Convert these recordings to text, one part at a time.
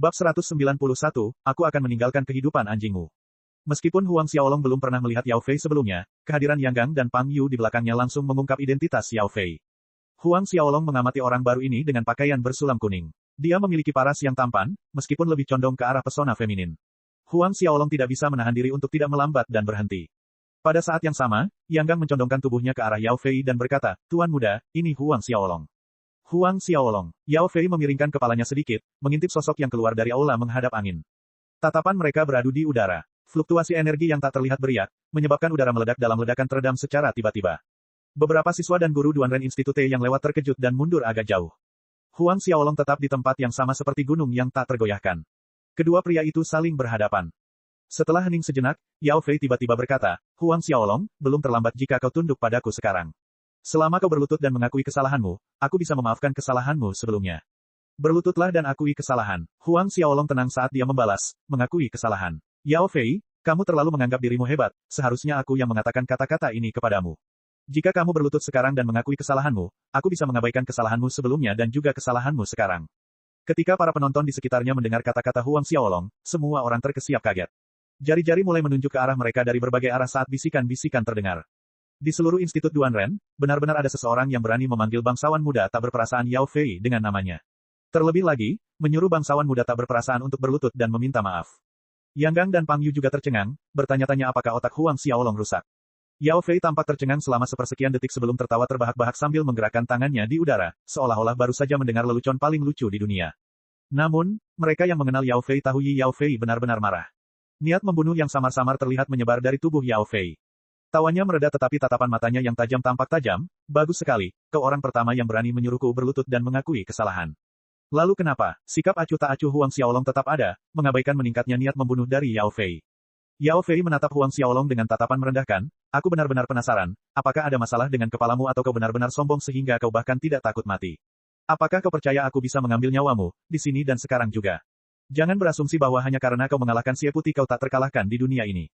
Bab 191, aku akan meninggalkan kehidupan anjingmu. Meskipun Huang Xiaolong belum pernah melihat Yao Fei sebelumnya, kehadiran Yang Gang dan Pang Yu di belakangnya langsung mengungkap identitas Yao Fei. Huang Xiaolong mengamati orang baru ini dengan pakaian bersulam kuning. Dia memiliki paras yang tampan, meskipun lebih condong ke arah pesona feminin. Huang Xiaolong tidak bisa menahan diri untuk tidak melambat dan berhenti. Pada saat yang sama, Yang Gang mencondongkan tubuhnya ke arah Yao Fei dan berkata, "Tuan muda, ini Huang Xiaolong." Huang Xiaolong. Yao Fei memiringkan kepalanya sedikit, mengintip sosok yang keluar dari aula menghadap angin. Tatapan mereka beradu di udara. Fluktuasi energi yang tak terlihat beriak, menyebabkan udara meledak dalam ledakan teredam secara tiba-tiba. Beberapa siswa dan guru Duanren Institute yang lewat terkejut dan mundur agak jauh. Huang Xiaolong tetap di tempat yang sama seperti gunung yang tak tergoyahkan. Kedua pria itu saling berhadapan. Setelah hening sejenak, Yao Fei tiba-tiba berkata, "Huang Xiaolong, belum terlambat jika kau tunduk padaku sekarang. Selama kau berlutut dan mengakui kesalahanmu, aku bisa memaafkan kesalahanmu sebelumnya. Berlututlah dan akui kesalahan." Huang Xiaolong tenang saat dia membalas, "Mengakui kesalahan. Yao Fei, kamu terlalu menganggap dirimu hebat, seharusnya aku yang mengatakan kata-kata ini kepadamu. Jika kamu berlutut sekarang dan mengakui kesalahanmu, aku bisa mengabaikan kesalahanmu sebelumnya dan juga kesalahanmu sekarang." Ketika para penonton di sekitarnya mendengar kata-kata Huang Xiaolong, semua orang terkesiap kaget. Jari-jari mulai menunjuk ke arah mereka dari berbagai arah saat bisikan-bisikan terdengar. Di seluruh Institut Duanren, benar-benar ada seseorang yang berani memanggil bangsawan muda tak berperasaan Yao Fei dengan namanya. Terlebih lagi, menyuruh bangsawan muda tak berperasaan untuk berlutut dan meminta maaf. Yang Gang dan Pang Yu juga tercengang, bertanya-tanya apakah otak Huang Xiaolong rusak. Yao Fei tampak tercengang selama sepersekian detik sebelum tertawa terbahak-bahak sambil menggerakkan tangannya di udara, seolah-olah baru saja mendengar lelucon paling lucu di dunia. Namun, mereka yang mengenal Yao Fei tahu Yao Fei benar-benar marah. Niat membunuh yang samar-samar terlihat menyebar dari tubuh Yao Fei. Tawanya mereda tetapi tatapan matanya yang tajam tampak tajam. "Bagus sekali, kau orang pertama yang berani menyuruhku berlutut dan mengakui kesalahan. Lalu kenapa, sikap acuh tak acuh Huang Xiaolong tetap ada, mengabaikan meningkatnya niat membunuh dari Yao Fei?" Yao Fei menatap Huang Xiaolong dengan tatapan merendahkan, "Aku benar-benar penasaran, apakah ada masalah dengan kepalamu atau kau benar-benar sombong sehingga kau bahkan tidak takut mati? Apakah kau percaya aku bisa mengambil nyawamu, di sini dan sekarang juga? Jangan berasumsi bahwa hanya karena kau mengalahkan Xie Putih kau tak terkalahkan di dunia ini.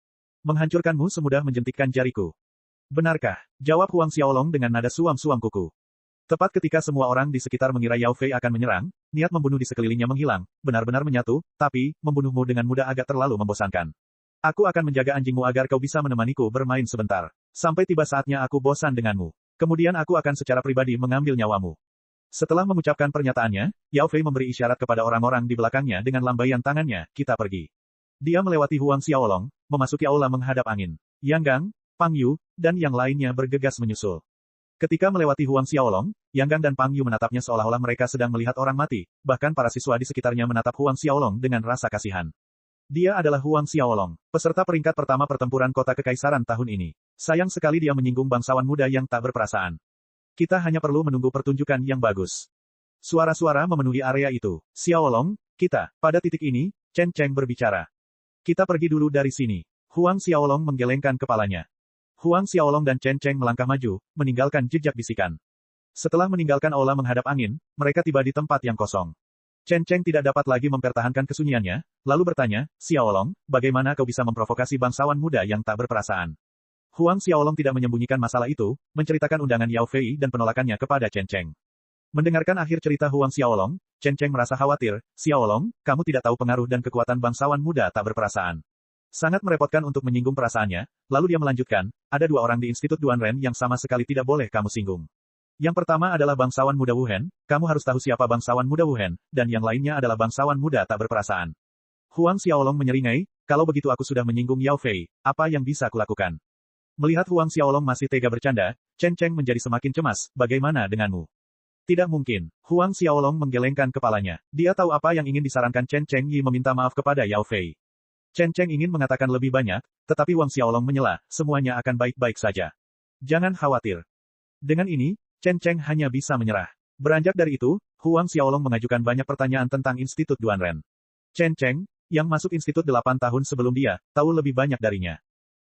Menghancurkanmu semudah menjentikkan jariku." "Benarkah?" jawab Huang Xiaolong dengan nada suam-suam kuku. Tepat ketika semua orang di sekitar mengira Yao Fei akan menyerang, niat membunuh di sekelilingnya menghilang, benar-benar menyatu, "Tapi, membunuhmu dengan mudah agak terlalu membosankan. Aku akan menjaga anjingmu agar kau bisa menemaniku bermain sebentar. Sampai tiba saatnya aku bosan denganmu. Kemudian aku akan secara pribadi mengambil nyawamu." Setelah mengucapkan pernyataannya, Yao Fei memberi isyarat kepada orang-orang di belakangnya dengan lambaian tangannya, "Kita pergi." Dia melewati Huang Xiaolong, memasuki aula menghadap angin. Yang Gang, Pang Yu, dan yang lainnya bergegas menyusul. Ketika melewati Huang Xiaolong, Yang Gang dan Pang Yu menatapnya seolah-olah mereka sedang melihat orang mati, bahkan para siswa di sekitarnya menatap Huang Xiaolong dengan rasa kasihan. Dia adalah Huang Xiaolong, peserta peringkat pertama pertempuran kota kekaisaran tahun ini. Sayang sekali dia menyinggung bangsawan muda yang tak berperasaan. Kita hanya perlu menunggu pertunjukan yang bagus. Suara-suara memenuhi area itu. "Xiaolong, kita." Pada titik ini, Chen Cheng berbicara. "Kita pergi dulu dari sini." Huang Xiaolong menggelengkan kepalanya. Huang Xiaolong dan Chen Cheng melangkah maju, meninggalkan jejak bisikan. Setelah meninggalkan aula menghadap angin, mereka tiba di tempat yang kosong. Chen Cheng tidak dapat lagi mempertahankan kesunyiannya, lalu bertanya, "Xiaolong, bagaimana kau bisa memprovokasi bangsawan muda yang tak berperasaan?" Huang Xiaolong tidak menyembunyikan masalah itu, menceritakan undangan Yao Fei dan penolakannya kepada Chen Cheng. Mendengarkan akhir cerita Huang Xiaolong, Chen Cheng merasa khawatir, "Xiaolong, kamu tidak tahu pengaruh dan kekuatan bangsawan muda tak berperasaan. Sangat merepotkan untuk menyinggung perasaannya." Lalu dia melanjutkan, "Ada dua orang di Institut Duanren yang sama sekali tidak boleh kamu singgung. Yang pertama adalah bangsawan muda Wuhan, kamu harus tahu siapa bangsawan muda Wuhan, dan yang lainnya adalah bangsawan muda tak berperasaan." Huang Xiaolong menyeringai, "Kalau begitu aku sudah menyinggung Yao Fei, apa yang bisa kulakukan?" Melihat Huang Xiaolong masih tega bercanda, Chen Cheng menjadi semakin cemas, "Bagaimana denganmu?" "Tidak mungkin." Huang Xiaolong menggelengkan kepalanya. Dia tahu apa yang ingin disarankan Chen Cheng Yi meminta maaf kepada Yao Fei. Chen Cheng ingin mengatakan lebih banyak, tetapi Huang Xiaolong menyela, "Semuanya akan baik-baik saja. Jangan khawatir." Dengan ini, Chen Cheng hanya bisa menyerah. Beranjak dari itu, Huang Xiaolong mengajukan banyak pertanyaan tentang Institut Duanren. Chen Cheng, yang masuk institut 8 tahun sebelum dia, tahu lebih banyak darinya.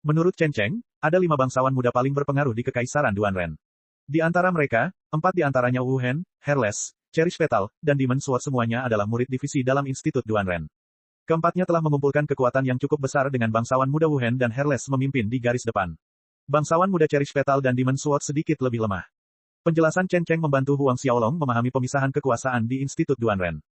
Menurut Chen Cheng, ada 5 bangsawan muda paling berpengaruh di Kekaisaran Duanren. Di antara mereka, 4 di antaranya Wuhan, Herles, Cherish Petal, dan Demon Sword semuanya adalah murid divisi dalam Institut Duanren. Keempatnya telah mengumpulkan kekuatan yang cukup besar dengan bangsawan muda Wuhan dan Herles memimpin di garis depan. Bangsawan muda Cherish Petal dan Demon Sword sedikit lebih lemah. Penjelasan Chen Cheng membantu Huang Xiaolong memahami pemisahan kekuasaan di Institut Duanren.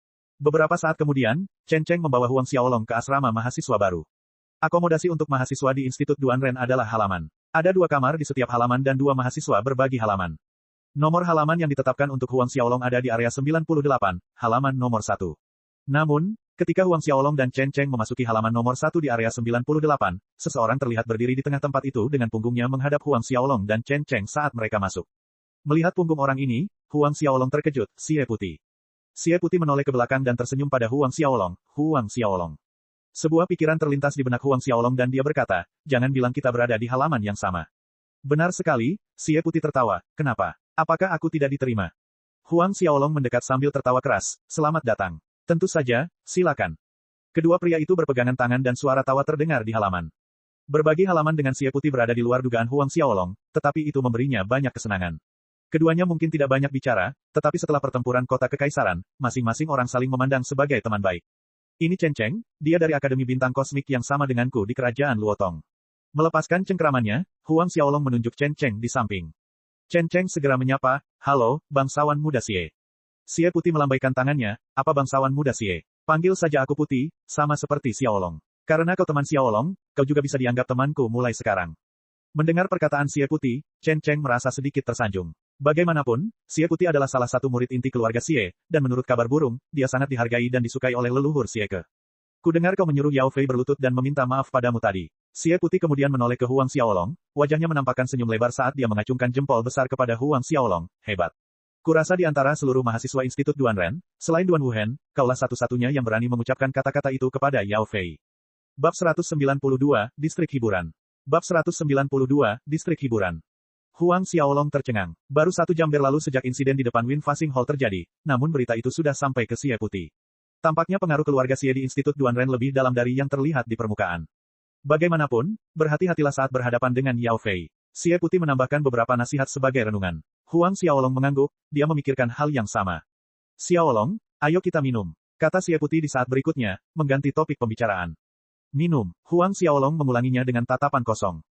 Beberapa saat kemudian, Chen Cheng membawa Huang Xiaolong ke asrama mahasiswa baru. Akomodasi untuk mahasiswa di Institut Duanren adalah halaman. Ada 2 kamar di setiap halaman dan 2 mahasiswa berbagi halaman. Nomor halaman yang ditetapkan untuk Huang Xiaolong ada di area 98, halaman nomor 1. Namun, ketika Huang Xiaolong dan Chen Cheng memasuki halaman nomor 1 di area 98, seseorang terlihat berdiri di tengah tempat itu dengan punggungnya menghadap Huang Xiaolong dan Chen Cheng saat mereka masuk. Melihat punggung orang ini, Huang Xiaolong terkejut. Xie Putih. Xie Putih menoleh ke belakang dan tersenyum pada Huang Xiaolong. Huang Xiaolong. Sebuah pikiran terlintas di benak Huang Xiaolong dan dia berkata, jangan bilang kita berada di halaman yang sama. Benar sekali, Xie Putih tertawa. Kenapa? Apakah aku tidak diterima? Huang Xiaolong mendekat sambil tertawa keras. Selamat datang. Tentu saja, silakan. Kedua pria itu berpegangan tangan dan suara tawa terdengar di halaman. Berbagi halaman dengan Xie Putih berada di luar dugaan Huang Xiaolong, tetapi itu memberinya banyak kesenangan. Keduanya mungkin tidak banyak bicara, tetapi setelah pertempuran kota kekaisaran, masing-masing orang saling memandang sebagai teman baik. Ini Chen Cheng, dia dari Akademi Bintang Kosmik yang sama denganku di kerajaan Luotong. Melepaskan cengkramannya, Huang Xiaolong menunjuk Chen Cheng di samping. Chen Cheng segera menyapa, halo, bangsawan muda Xie. Xie Putih melambaikan tangannya, apa bangsawan muda Xie? Panggil saja aku Putih, sama seperti Xiaolong. Karena kau teman Xiaolong, kau juga bisa dianggap temanku mulai sekarang. Mendengar perkataan Xie Putih, Chen Cheng merasa sedikit tersanjung. Bagaimanapun, Xie Putih adalah salah satu murid inti keluarga Xie, dan menurut kabar burung, dia sangat dihargai dan disukai oleh leluhur Xieke. Kudengar kau menyuruh Yao Fei berlutut dan meminta maaf padamu tadi. Xie Putih kemudian menoleh ke Huang Xiaolong, wajahnya menampakkan senyum lebar saat dia mengacungkan jempol besar kepada Huang Xiaolong, hebat. Kurasa di antara seluruh mahasiswa Institut Duanren, selain Duan Wuhen, kaulah satu-satunya yang berani mengucapkan kata-kata itu kepada Yao Fei. Bab 192, Distrik Hiburan. Bab 192, Distrik Hiburan. Huang Xiaolong tercengang. Baru 1 jam berlalu sejak insiden di depan Win Fasing Hall terjadi, namun berita itu sudah sampai ke Xie Putih. Tampaknya pengaruh keluarga Xie di Institut Duanren lebih dalam dari yang terlihat di permukaan. Bagaimanapun, berhati-hatilah saat berhadapan dengan Yao Fei. Xie Putih menambahkan beberapa nasihat sebagai renungan. Huang Xiaolong mengangguk, dia memikirkan hal yang sama. Xiaolong, ayo kita minum, kata Xie Putih di saat berikutnya, mengganti topik pembicaraan. Minum, Huang Xiaolong mengulanginya dengan tatapan kosong.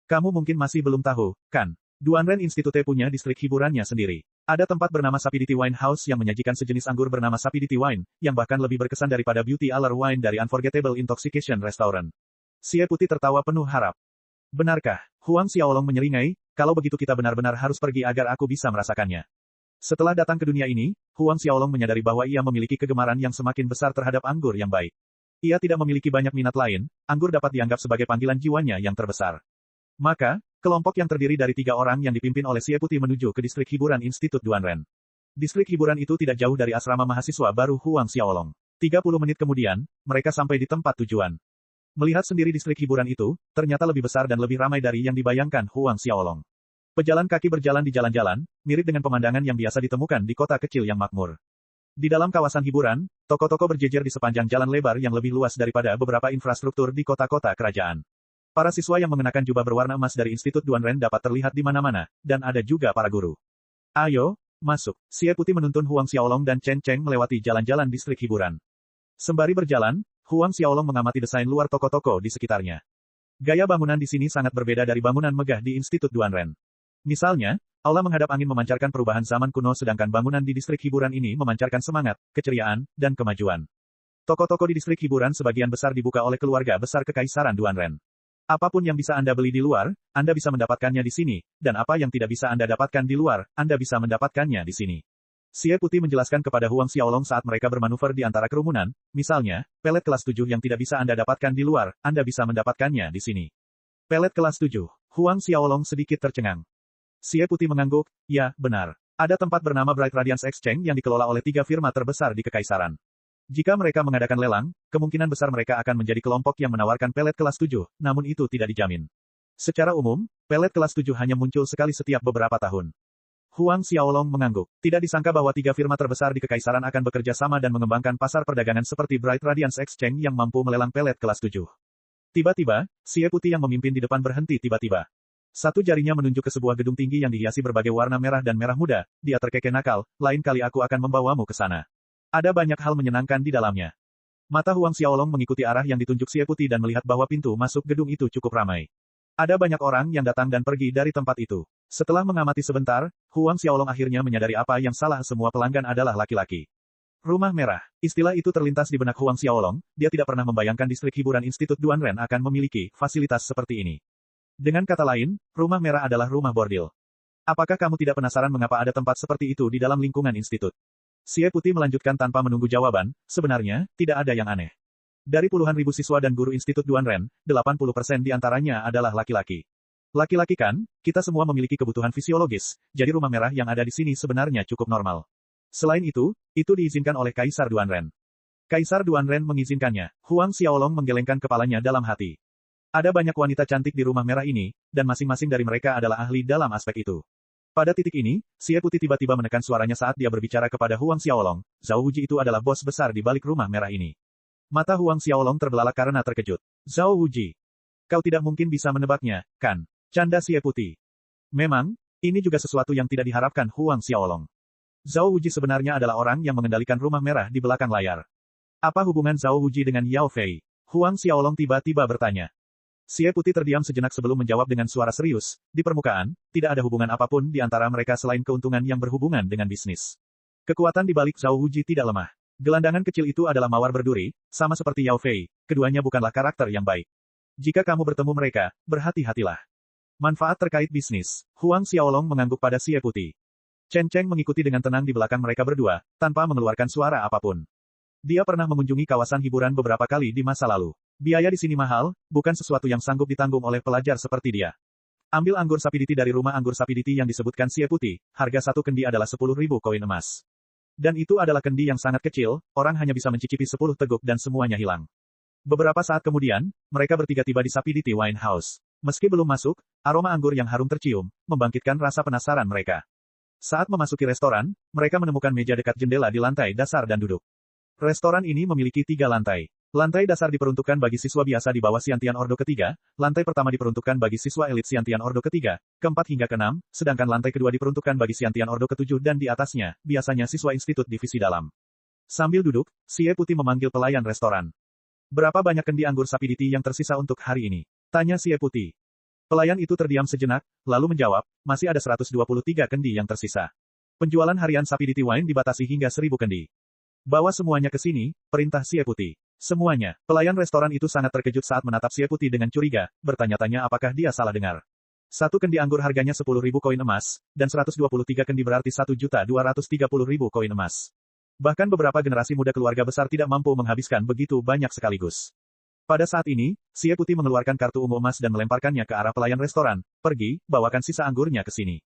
Kamu mungkin masih belum tahu, kan? Duanren Institute punya distrik hiburannya sendiri. Ada tempat bernama Sapidity Wine House yang menyajikan sejenis anggur bernama Sapidity Wine, yang bahkan lebih berkesan daripada Beauty Allure Wine dari Unforgettable Intoxication Restaurant. Xie Putih tertawa penuh harap. Benarkah? Huang Xiaolong menyeringai, kalau begitu kita benar-benar harus pergi agar aku bisa merasakannya. Setelah datang ke dunia ini, Huang Xiaolong menyadari bahwa ia memiliki kegemaran yang semakin besar terhadap anggur yang baik. Ia tidak memiliki banyak minat lain, anggur dapat dianggap sebagai panggilan jiwanya yang terbesar. Maka, kelompok yang terdiri dari 3 orang yang dipimpin oleh Xie Putih menuju ke distrik hiburan Institut Duanren. Distrik hiburan itu tidak jauh dari asrama mahasiswa baru Huang Xiaolong. 30 menit kemudian, mereka sampai di tempat tujuan. Melihat sendiri distrik hiburan itu, ternyata lebih besar dan lebih ramai dari yang dibayangkan Huang Xiaolong. Pejalan kaki berjalan di jalan-jalan, mirip dengan pemandangan yang biasa ditemukan di kota kecil yang makmur. Di dalam kawasan hiburan, toko-toko berjejer di sepanjang jalan lebar yang lebih luas daripada beberapa infrastruktur di kota-kota kerajaan. Para siswa yang mengenakan jubah berwarna emas dari Institut Duanren dapat terlihat di mana-mana, dan ada juga para guru. Ayo, masuk. Xie Putih menuntun Huang Xiaolong dan Chen Cheng melewati jalan-jalan distrik hiburan. Sembari berjalan, Huang Xiaolong mengamati desain luar toko-toko di sekitarnya. Gaya bangunan di sini sangat berbeda dari bangunan megah di Institut Duanren. Misalnya, aula menghadap angin memancarkan perubahan zaman kuno sedangkan bangunan di distrik hiburan ini memancarkan semangat, keceriaan, dan kemajuan. Toko-toko di distrik hiburan sebagian besar dibuka oleh keluarga besar Kekaisaran Duanren. Apapun yang bisa Anda beli di luar, Anda bisa mendapatkannya di sini, dan apa yang tidak bisa Anda dapatkan di luar, Anda bisa mendapatkannya di sini. Xie Putih menjelaskan kepada Huang Xiaolong saat mereka bermanuver di antara kerumunan, misalnya, pelet kelas 7 yang tidak bisa Anda dapatkan di luar, Anda bisa mendapatkannya di sini. Pelet kelas 7. Huang Xiaolong sedikit tercengang. Xie Putih mengangguk, ya, benar. Ada tempat bernama Bright Radiance Exchange yang dikelola oleh 3 firma terbesar di Kekaisaran. Jika mereka mengadakan lelang, kemungkinan besar mereka akan menjadi kelompok yang menawarkan pelet kelas 7, namun itu tidak dijamin. Secara umum, pelet kelas 7 hanya muncul sekali setiap beberapa tahun. Huang Xiaolong mengangguk. Tidak disangka bahwa 3 firma terbesar di Kekaisaran akan bekerja sama dan mengembangkan pasar perdagangan seperti Bright Radiance Exchange yang mampu melelang pelet kelas 7. Tiba-tiba, Xie Putih yang memimpin di depan berhenti tiba-tiba. Satu jarinya menunjuk ke sebuah gedung tinggi yang dihiasi berbagai warna merah dan merah muda. Dia terkekeh nakal, lain kali aku akan membawamu ke sana. Ada banyak hal menyenangkan di dalamnya. Mata Huang Xiaolong mengikuti arah yang ditunjuk Xie Putih dan melihat bahwa pintu masuk gedung itu cukup ramai. Ada banyak orang yang datang dan pergi dari tempat itu. Setelah mengamati sebentar, Huang Xiaolong akhirnya menyadari apa yang salah, semua pelanggan adalah laki-laki. Rumah merah. Istilah itu terlintas di benak Huang Xiaolong, dia tidak pernah membayangkan distrik hiburan Institut Duanren akan memiliki fasilitas seperti ini. Dengan kata lain, rumah merah adalah rumah bordil. Apakah kamu tidak penasaran mengapa ada tempat seperti itu di dalam lingkungan institut? Xie Putih melanjutkan tanpa menunggu jawaban, sebenarnya, tidak ada yang aneh. Dari puluhan ribu siswa dan guru Institut Duanren, 80% di antaranya adalah laki-laki. Laki-laki kan, kita semua memiliki kebutuhan fisiologis, jadi rumah merah yang ada di sini sebenarnya cukup normal. Selain itu diizinkan oleh Kaisar Duanren. Kaisar Duanren mengizinkannya. Huang Xiaolong menggelengkan kepalanya dalam hati. Ada banyak wanita cantik di rumah merah ini, dan masing-masing dari mereka adalah ahli dalam aspek itu. Pada titik ini, Xie Putih tiba-tiba menekan suaranya saat dia berbicara kepada Huang Xiaolong. Zhao Wuji itu adalah bos besar di balik rumah merah ini. Mata Huang Xiaolong terbelalak karena terkejut. Zhao Wuji. Kau tidak mungkin bisa menebaknya, kan? Canda Xie Putih. Memang, ini juga sesuatu yang tidak diharapkan Huang Xiaolong. Zhao Wuji sebenarnya adalah orang yang mengendalikan rumah merah di belakang layar. Apa hubungan Zhao Wuji dengan Yao Fei? Huang Xiaolong tiba-tiba bertanya. Xie Putih terdiam sejenak sebelum menjawab dengan suara serius. Di permukaan, tidak ada hubungan apapun di antara mereka selain keuntungan yang berhubungan dengan bisnis. Kekuatan di balik Zhao Wuji tidak lemah. Gelandangan kecil itu adalah mawar berduri, sama seperti Yao Fei. Keduanya bukanlah karakter yang baik. Jika kamu bertemu mereka, berhati-hatilah. Manfaat terkait bisnis. Huang Xiaolong mengangguk pada Xie Putih. Chen Cheng mengikuti dengan tenang di belakang mereka berdua, tanpa mengeluarkan suara apapun. Dia pernah mengunjungi kawasan hiburan beberapa kali di masa lalu. Biaya di sini mahal, bukan sesuatu yang sanggup ditanggung oleh pelajar seperti dia. Ambil anggur sapiditi dari rumah anggur sapiditi yang disebutkan Xie Putih, harga satu kendi adalah 10.000 koin emas. Dan itu adalah kendi yang sangat kecil, orang hanya bisa mencicipi 10 teguk dan semuanya hilang. Beberapa saat kemudian, mereka bertiga tiba di Sapiditi Wine House. Meski belum masuk, aroma anggur yang harum tercium, membangkitkan rasa penasaran mereka. Saat memasuki restoran, mereka menemukan meja dekat jendela di lantai dasar dan duduk. Restoran ini memiliki 3 lantai. Lantai dasar diperuntukkan bagi siswa biasa di bawah Xiantian Ordo ketiga, lantai pertama diperuntukkan bagi siswa elit Xiantian Ordo ketiga, keempat hingga keenam, sedangkan lantai kedua diperuntukkan bagi Xiantian Ordo ketujuh dan di atasnya, biasanya siswa institut divisi dalam. Sambil duduk, Xie Putih memanggil pelayan restoran. Berapa banyak kendi anggur sapiditi yang tersisa untuk hari ini? Tanya Xie Putih. Pelayan itu terdiam sejenak, lalu menjawab, masih ada 123 kendi yang tersisa. Penjualan harian Sapiditi Wine dibatasi hingga 1000 kendi. Bawa semuanya ke sini, perintah Xie Putih. Semuanya. Pelayan restoran itu sangat terkejut saat menatap Xie Putih dengan curiga, bertanya-tanya apakah dia salah dengar. Satu kendi anggur harganya 10.000 koin emas, dan 123 kendi berarti 1.230.000 koin emas. Bahkan beberapa generasi muda keluarga besar tidak mampu menghabiskan begitu banyak sekaligus. Pada saat ini, Xie Putih mengeluarkan kartu ungu emas dan melemparkannya ke arah pelayan restoran. Pergi, bawakan sisa anggurnya ke sini.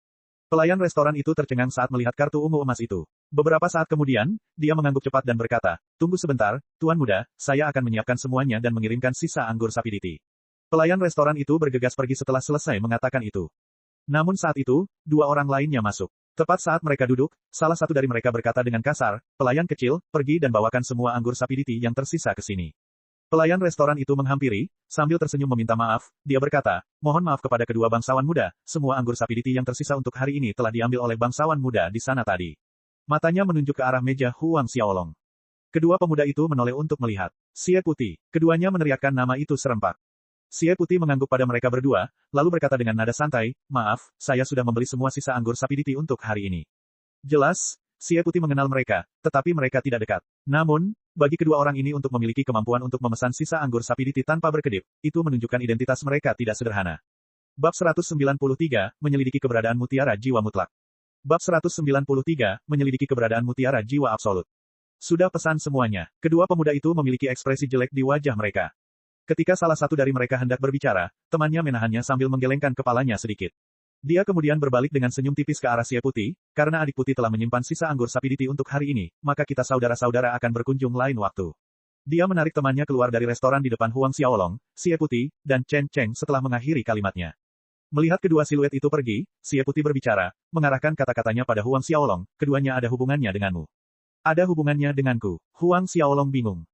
Pelayan restoran itu tercengang saat melihat kartu ungu emas itu. Beberapa saat kemudian, dia mengangguk cepat dan berkata, tunggu sebentar, Tuan Muda, saya akan menyiapkan semuanya dan mengirimkan sisa anggur sapiditi. Pelayan restoran itu bergegas pergi setelah selesai mengatakan itu. Namun saat itu, 2 orang lainnya masuk. Tepat saat mereka duduk, salah satu dari mereka berkata dengan kasar, pelayan kecil, pergi dan bawakan semua anggur sapiditi yang tersisa ke sini. Pelayan restoran itu menghampiri, sambil tersenyum meminta maaf, dia berkata, mohon maaf kepada kedua bangsawan muda, semua anggur sapiditi yang tersisa untuk hari ini telah diambil oleh bangsawan muda di sana tadi. Matanya menunjuk ke arah meja Huang Xiaolong. Kedua pemuda itu menoleh untuk melihat. Xie Putih. Keduanya meneriakkan nama itu serempak. Xie Putih mengangguk pada mereka berdua, lalu berkata dengan nada santai, maaf, saya sudah membeli semua sisa anggur sapiditi untuk hari ini. Jelas, Xie Putih mengenal mereka, tetapi mereka tidak dekat. Namun, bagi kedua orang ini untuk memiliki kemampuan untuk memesan sisa anggur sapiditi tanpa berkedip, itu menunjukkan identitas mereka tidak sederhana. Bab 193, menyelidiki keberadaan mutiara jiwa mutlak. Bab 193, menyelidiki keberadaan mutiara jiwa absolut. Sudah pesan semuanya. Kedua pemuda itu memiliki ekspresi jelek di wajah mereka. Ketika salah satu dari mereka hendak berbicara, temannya menahannya sambil menggelengkan kepalanya sedikit. Dia kemudian berbalik dengan senyum tipis ke arah Xie Putih, karena adik putih telah menyimpan sisa anggur sapiditi untuk hari ini, maka kita saudara-saudara akan berkunjung lain waktu. Dia menarik temannya keluar dari restoran di depan Huang Xiaolong, Xie Putih, dan Chen Cheng setelah mengakhiri kalimatnya. Melihat kedua siluet itu pergi, Xie Putih berbicara, mengarahkan kata-katanya pada Huang Xiaolong, keduanya ada hubungannya denganmu. Ada hubungannya denganku. Huang Xiaolong bingung.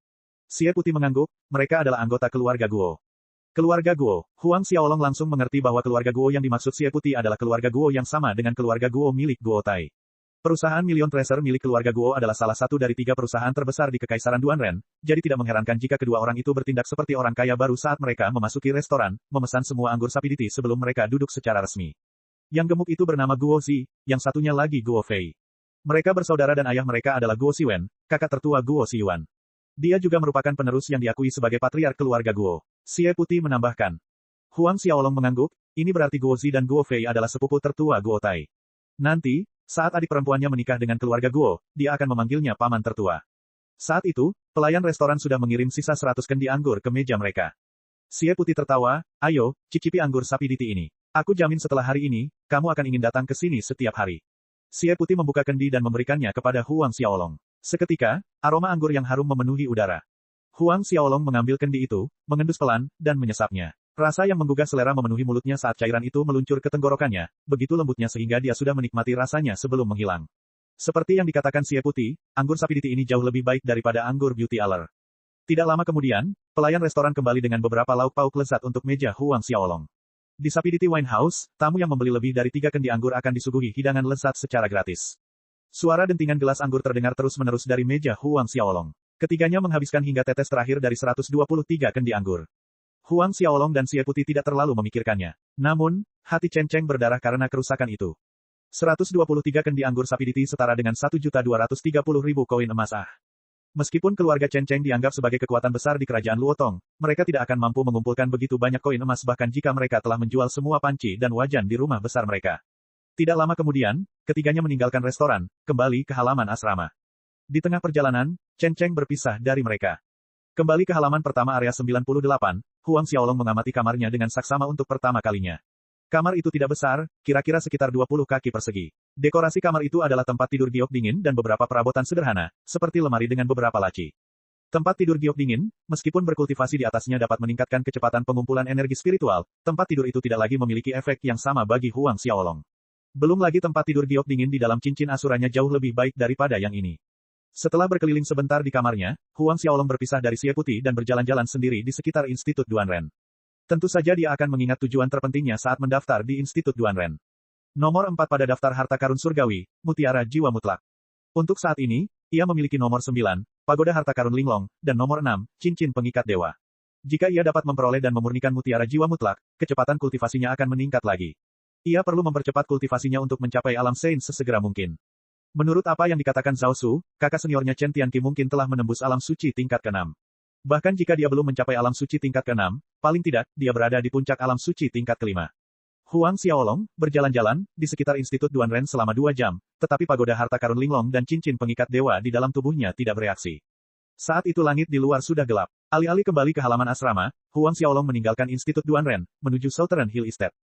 Xie Putih mengangguk, mereka adalah anggota keluarga Guo. Keluarga Guo. Huang Xiaolong langsung mengerti bahwa keluarga Guo yang dimaksud Xie Putih adalah keluarga Guo yang sama dengan keluarga Guo milik Guo Tai. Perusahaan Million Treasure milik keluarga Guo adalah salah satu dari 3 perusahaan terbesar di Kekaisaran Duanren, jadi tidak mengherankan jika kedua orang itu bertindak seperti orang kaya baru saat mereka memasuki restoran, memesan semua anggur sapiditi sebelum mereka duduk secara resmi. Yang gemuk itu bernama Guo Zi, yang satunya lagi Guo Fei. Mereka bersaudara dan ayah mereka adalah Guo Siwen, kakak tertua Guo Siyuan. Dia juga merupakan penerus yang diakui sebagai patriark keluarga Guo. Xie Putih menambahkan. Huang Xiaolong mengangguk, ini berarti Guo Zi dan Guo Fei adalah sepupu tertua Guo Tai. Nanti, saat adik perempuannya menikah dengan keluarga Guo, dia akan memanggilnya paman tertua. Saat itu, pelayan restoran sudah mengirim sisa 100 kendi anggur ke meja mereka. Xie Putih tertawa, ayo, cicipi anggur sapi diti ini. Aku jamin setelah hari ini, kamu akan ingin datang ke sini setiap hari. Xie Putih membuka kendi dan memberikannya kepada Huang Xiaolong. Seketika, aroma anggur yang harum memenuhi udara. Huang Xiaolong mengambil kendi itu, mengendus pelan, dan menyesapnya. Rasa yang menggugah selera memenuhi mulutnya saat cairan itu meluncur ke tenggorokannya, begitu lembutnya sehingga dia sudah menikmati rasanya sebelum menghilang. Seperti yang dikatakan Xie Putih, anggur sapi diti ini jauh lebih baik daripada anggur Beauty Aller. Tidak lama kemudian, pelayan restoran kembali dengan beberapa lauk pauk lezat untuk meja Huang Xiaolong. Di Sapiditi Wine House, tamu yang membeli lebih dari 3 kendi anggur akan disuguhi hidangan lezat secara gratis. Suara dentingan gelas anggur terdengar terus-menerus dari meja Huang Xiaolong. Ketiganya menghabiskan hingga tetes terakhir dari 123 kendi anggur. Huang Xiaolong dan Xie Putih tidak terlalu memikirkannya. Namun, hati Chen Cheng berdarah karena kerusakan itu. 123 kendi anggur Sapiditi setara dengan 1.230.000 koin emas Meskipun keluarga Chen Cheng dianggap sebagai kekuatan besar di kerajaan Luotong, mereka tidak akan mampu mengumpulkan begitu banyak koin emas bahkan jika mereka telah menjual semua panci dan wajan di rumah besar mereka. Tidak lama kemudian, ketiganya meninggalkan restoran, kembali ke halaman asrama. Di tengah perjalanan, Chen Cheng berpisah dari mereka. Kembali ke halaman pertama area 98, Huang Xiaolong mengamati kamarnya dengan saksama untuk pertama kalinya. Kamar itu tidak besar, kira-kira sekitar 20 kaki persegi. Dekorasi kamar itu adalah tempat tidur giok dingin dan beberapa perabotan sederhana, seperti lemari dengan beberapa laci. Tempat tidur giok dingin, meskipun berkultivasi di atasnya dapat meningkatkan kecepatan pengumpulan energi spiritual, tempat tidur itu tidak lagi memiliki efek yang sama bagi Huang Xiaolong. Belum lagi tempat tidur giok dingin di dalam cincin asuranya jauh lebih baik daripada yang ini. Setelah berkeliling sebentar di kamarnya, Huang Xiaolong berpisah dari Xie Putih dan berjalan-jalan sendiri di sekitar Institut Duanren. Tentu saja dia akan mengingat tujuan terpentingnya saat mendaftar di Institut Duanren. Nomor 4 pada daftar harta karun surgawi, Mutiara Jiwa Mutlak. Untuk saat ini, ia memiliki nomor 9, Pagoda Harta Karun Linglong, dan nomor 6, Cincin Pengikat Dewa. Jika ia dapat memperoleh dan memurnikan Mutiara Jiwa Mutlak, kecepatan kultivasinya akan meningkat lagi. Ia perlu mempercepat kultivasinya untuk mencapai alam Sein sesegera mungkin. Menurut apa yang dikatakan Zhao Su, kakak seniornya Chen Tianqi mungkin telah menembus alam suci tingkat ke-6. Bahkan jika dia belum mencapai alam suci tingkat ke-6, paling tidak, dia berada di puncak alam suci tingkat ke-5. Huang Xiaolong berjalan-jalan di sekitar Institut Duanren selama 2 jam, tetapi pagoda harta karun Linglong dan cincin pengikat dewa di dalam tubuhnya tidak bereaksi. Saat itu langit di luar sudah gelap. Alih-alih kembali ke halaman asrama, Huang Xiaolong meninggalkan Institut Duanren, menuju Southern Hill Estate.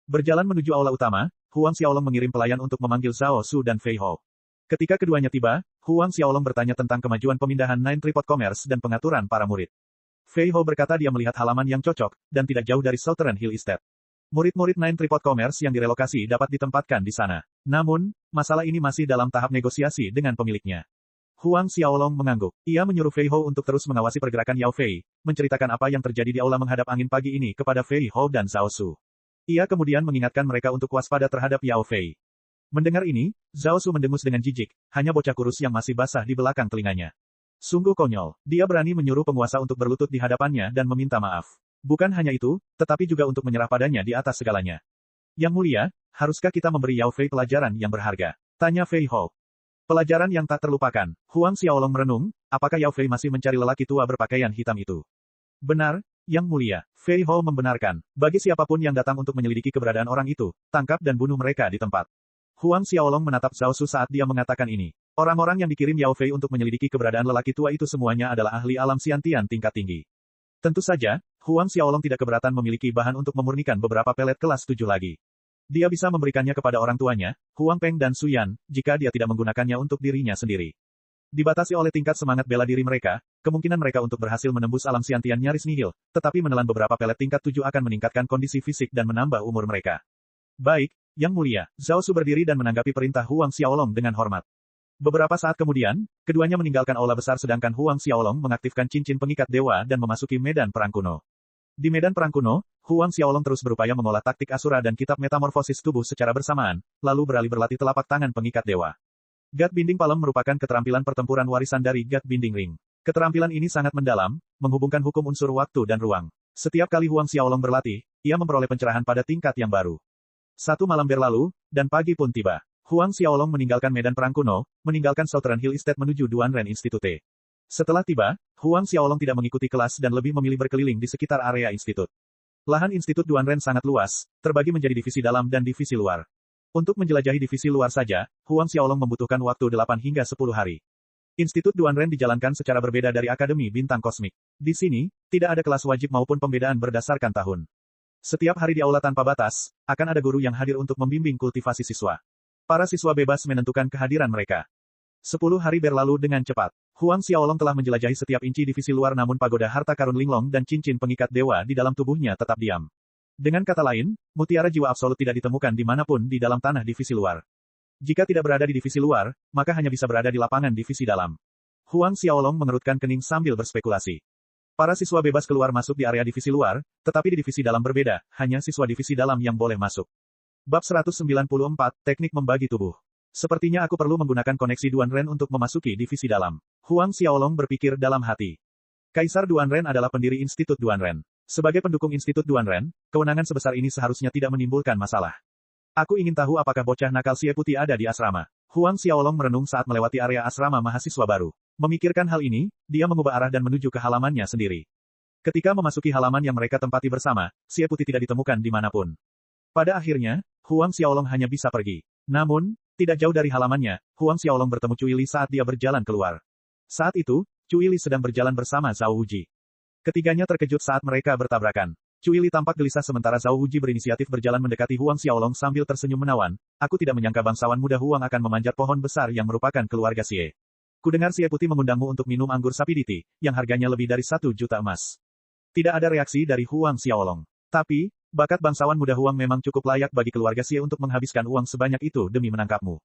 Berjalan menuju aula utama, Huang Xiaolong mengirim pelayan untuk memanggil Zhao Su dan Fei Hou. Ketika keduanya tiba, Huang Xiaolong bertanya tentang kemajuan pemindahan Nine Tripod Commerce dan pengaturan para murid. Fei Hou berkata dia melihat halaman yang cocok, dan tidak jauh dari Southern Hill Estate. Murid-murid Nine Tripod Commerce yang direlokasi dapat ditempatkan di sana. Namun, masalah ini masih dalam tahap negosiasi dengan pemiliknya. Huang Xiaolong mengangguk. Ia menyuruh Fei Hou untuk terus mengawasi pergerakan Yao Fei, menceritakan apa yang terjadi di aula menghadap angin pagi ini kepada Fei Hou dan Zhao Su. Ia kemudian mengingatkan mereka untuk waspada terhadap Yao Fei. Mendengar ini, Zhao Su mendengus dengan jijik, hanya bocah kurus yang masih basah di belakang telinganya. Sungguh konyol, dia berani menyuruh penguasa untuk berlutut di hadapannya dan meminta maaf. Bukan hanya itu, tetapi juga untuk menyerah padanya di atas segalanya. Yang mulia, haruskah kita memberi Yao Fei pelajaran yang berharga? Tanya Fei Hou. Pelajaran yang tak terlupakan. Huang Xiaolong merenung, apakah Yao Fei masih mencari lelaki tua berpakaian hitam itu? Benar, Yang Mulia. Fei Hou membenarkan. Bagi siapapun yang datang untuk menyelidiki keberadaan orang itu, tangkap dan bunuh mereka di tempat. Huang Xiaolong menatap Zhao Su saat dia mengatakan ini. Orang-orang yang dikirim Yao Fei untuk menyelidiki keberadaan lelaki tua itu semuanya adalah ahli alam Xiantian tingkat tinggi. Tentu saja, Huang Xiaolong tidak keberatan memiliki bahan untuk memurnikan beberapa pelet kelas 7 lagi. Dia bisa memberikannya kepada orang tuanya, Huang Peng dan Su Yan, jika dia tidak menggunakannya untuk dirinya sendiri. Dibatasi oleh tingkat semangat bela diri mereka, kemungkinan mereka untuk berhasil menembus alam Xiantian nyaris nihil, tetapi menelan beberapa pelet tingkat 7 akan meningkatkan kondisi fisik dan menambah umur mereka. Baik, Yang Mulia, Zhao Su berdiri dan menanggapi perintah Huang Xiaolong dengan hormat. Beberapa saat kemudian, keduanya meninggalkan aula besar sedangkan Huang Xiaolong mengaktifkan cincin pengikat dewa dan memasuki medan perang kuno. Di medan perang kuno, Huang Xiaolong terus berupaya mengolah taktik Asura dan kitab metamorfosis tubuh secara bersamaan, lalu beralih berlatih telapak tangan pengikat dewa. God Binding Palem merupakan keterampilan pertempuran warisan dari God Binding Ring. Keterampilan ini sangat mendalam, menghubungkan hukum unsur waktu dan ruang. Setiap kali Huang Xiaolong berlatih, ia memperoleh pencerahan pada tingkat yang baru. 1 malam berlalu, dan pagi pun tiba. Huang Xiaolong meninggalkan medan perang kuno, meninggalkan Southern Hill Estate menuju Duanren Institute. Setelah tiba, Huang Xiaolong tidak mengikuti kelas dan lebih memilih berkeliling di sekitar area institut. Lahan Institut Duanren sangat luas, terbagi menjadi divisi dalam dan divisi luar. Untuk menjelajahi divisi luar saja, Huang Xiaolong membutuhkan waktu 8 hingga 10 hari. Institut Duanren dijalankan secara berbeda dari Akademi Bintang Kosmik. Di sini, tidak ada kelas wajib maupun pembedaan berdasarkan tahun. Setiap hari di aula tanpa batas, akan ada guru yang hadir untuk membimbing kultivasi siswa. Para siswa bebas menentukan kehadiran mereka. 10 hari berlalu dengan cepat. Huang Xiaolong telah menjelajahi setiap inci divisi luar namun pagoda harta karun Linglong dan cincin pengikat dewa di dalam tubuhnya tetap diam. Dengan kata lain, mutiara jiwa absolut tidak ditemukan dimanapun di dalam tanah divisi luar. Jika tidak berada di divisi luar, maka hanya bisa berada di lapangan divisi dalam. Huang Xiaolong mengerutkan kening sambil berspekulasi. Para siswa bebas keluar masuk di area divisi luar, tetapi di divisi dalam berbeda, hanya siswa divisi dalam yang boleh masuk. Bab 194, Teknik Membagi Tubuh. Sepertinya aku perlu menggunakan koneksi Duanren untuk memasuki divisi dalam. Huang Xiaolong berpikir dalam hati. Kaisar Duanren adalah pendiri Institut Duanren. Sebagai pendukung Institut Duanren, kewenangan sebesar ini seharusnya tidak menimbulkan masalah. Aku ingin tahu apakah bocah nakal Xie Putih ada di asrama. Huang Xiaolong merenung saat melewati area asrama mahasiswa baru. Memikirkan hal ini, dia mengubah arah dan menuju ke halamannya sendiri. Ketika memasuki halaman yang mereka tempati bersama, Xie Putih tidak ditemukan dimanapun. Pada akhirnya, Huang Xiaolong hanya bisa pergi. Namun, tidak jauh dari halamannya, Huang Xiaolong bertemu Cui Li saat dia berjalan keluar. Saat itu, Cui Li sedang berjalan bersama Zhao Wuji. Ketiganya terkejut saat mereka bertabrakan. Cui Li tampak gelisah sementara Zhao Wuji berinisiatif berjalan mendekati Huang Xiaolong sambil tersenyum menawan. Aku tidak menyangka bangsawan muda Huang akan memanjat pohon besar yang merupakan keluarga Xie. Kudengar Xie Putih mengundangmu untuk minum anggur sapiditi, yang harganya lebih dari 1 juta emas. Tidak ada reaksi dari Huang Xiaolong. Tapi, bakat bangsawan muda Huang memang cukup layak bagi keluarga Xie untuk menghabiskan uang sebanyak itu demi menangkapmu.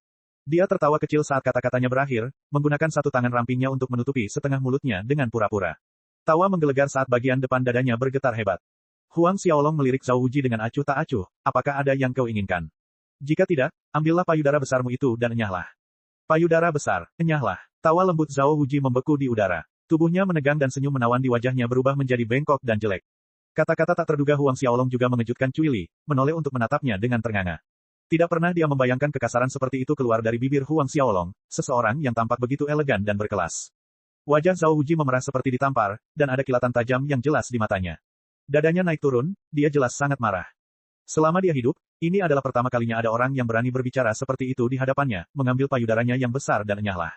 Dia tertawa kecil saat kata-katanya berakhir, menggunakan satu tangan rampingnya untuk menutupi setengah mulutnya dengan pura-pura. Tawa menggelegar saat bagian depan dadanya bergetar hebat. Huang Xiaolong melirik Zhao Wuji dengan acuh tak acuh, apakah ada yang kau inginkan? Jika tidak, ambillah payudara besarmu itu dan enyahlah. Payudara besar, enyahlah. Tawa lembut Zhao Wuji membeku di udara. Tubuhnya menegang dan senyum menawan di wajahnya berubah menjadi bengkok dan jelek. Kata-kata tak terduga Huang Xiaolong juga mengejutkan Cui Li, menoleh untuk menatapnya dengan ternganga. Tidak pernah dia membayangkan kekasaran seperti itu keluar dari bibir Huang Xiaolong, seseorang yang tampak begitu elegan dan berkelas. Wajah Zhao Wuji memerah seperti ditampar, dan ada kilatan tajam yang jelas di matanya. Dadanya naik turun, dia jelas sangat marah. Selama dia hidup, ini adalah pertama kalinya ada orang yang berani berbicara seperti itu di hadapannya, mengambil payudaranya yang besar dan enyahlah.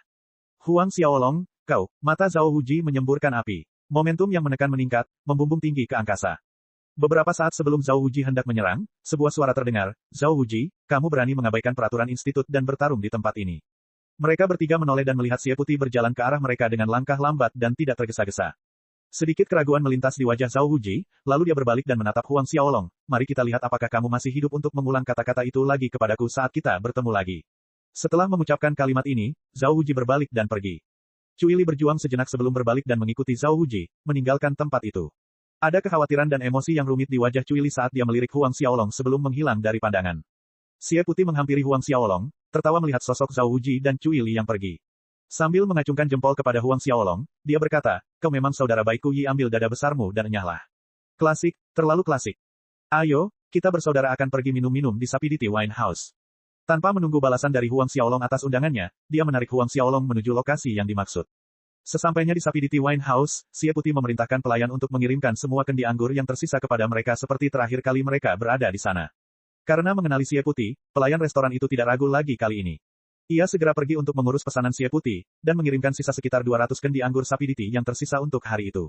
Huang Xiaolong, kau, mata Zhao Wuji menyemburkan api. Momentum yang menekan meningkat, membumbung tinggi ke angkasa. Beberapa saat sebelum Zhao Wuji hendak menyerang, sebuah suara terdengar, Zhao Wuji, kamu berani mengabaikan peraturan institut dan bertarung di tempat ini. Mereka bertiga menoleh dan melihat Xie Putih berjalan ke arah mereka dengan langkah lambat dan tidak tergesa-gesa. Sedikit keraguan melintas di wajah Zhao Wuji, lalu dia berbalik dan menatap Huang Xiaolong. Mari kita lihat apakah kamu masih hidup untuk mengulang kata-kata itu lagi kepadaku saat kita bertemu lagi. Setelah mengucapkan kalimat ini, Zhao Wuji berbalik dan pergi. Cui Li berjuang sejenak sebelum berbalik dan mengikuti Zhao Wuji, meninggalkan tempat itu. Ada kekhawatiran dan emosi yang rumit di wajah Cui Li saat dia melirik Huang Xiaolong sebelum menghilang dari pandangan. Xie Putih menghampiri Huang Xiaolong, tertawa melihat sosok Zhao Wuji dan Cui Li yang pergi. Sambil mengacungkan jempol kepada Huang Xiaolong, dia berkata, kau memang saudara baikku Yi, ambil dada besarmu dan enyahlah. Klasik, terlalu klasik. Ayo, kita bersaudara akan pergi minum-minum di Sapidity Wine House. Tanpa menunggu balasan dari Huang Xiaolong atas undangannya, dia menarik Huang Xiaolong menuju lokasi yang dimaksud. Sesampainya di Sapidity Wine House, Xie Putih memerintahkan pelayan untuk mengirimkan semua kendi anggur yang tersisa kepada mereka seperti terakhir kali mereka berada di sana. Karena mengenali Xie Putih, pelayan restoran itu tidak ragu lagi kali ini. Ia segera pergi untuk mengurus pesanan Xie Putih, dan mengirimkan sisa sekitar 200 kendi anggur Sapidity yang tersisa untuk hari itu.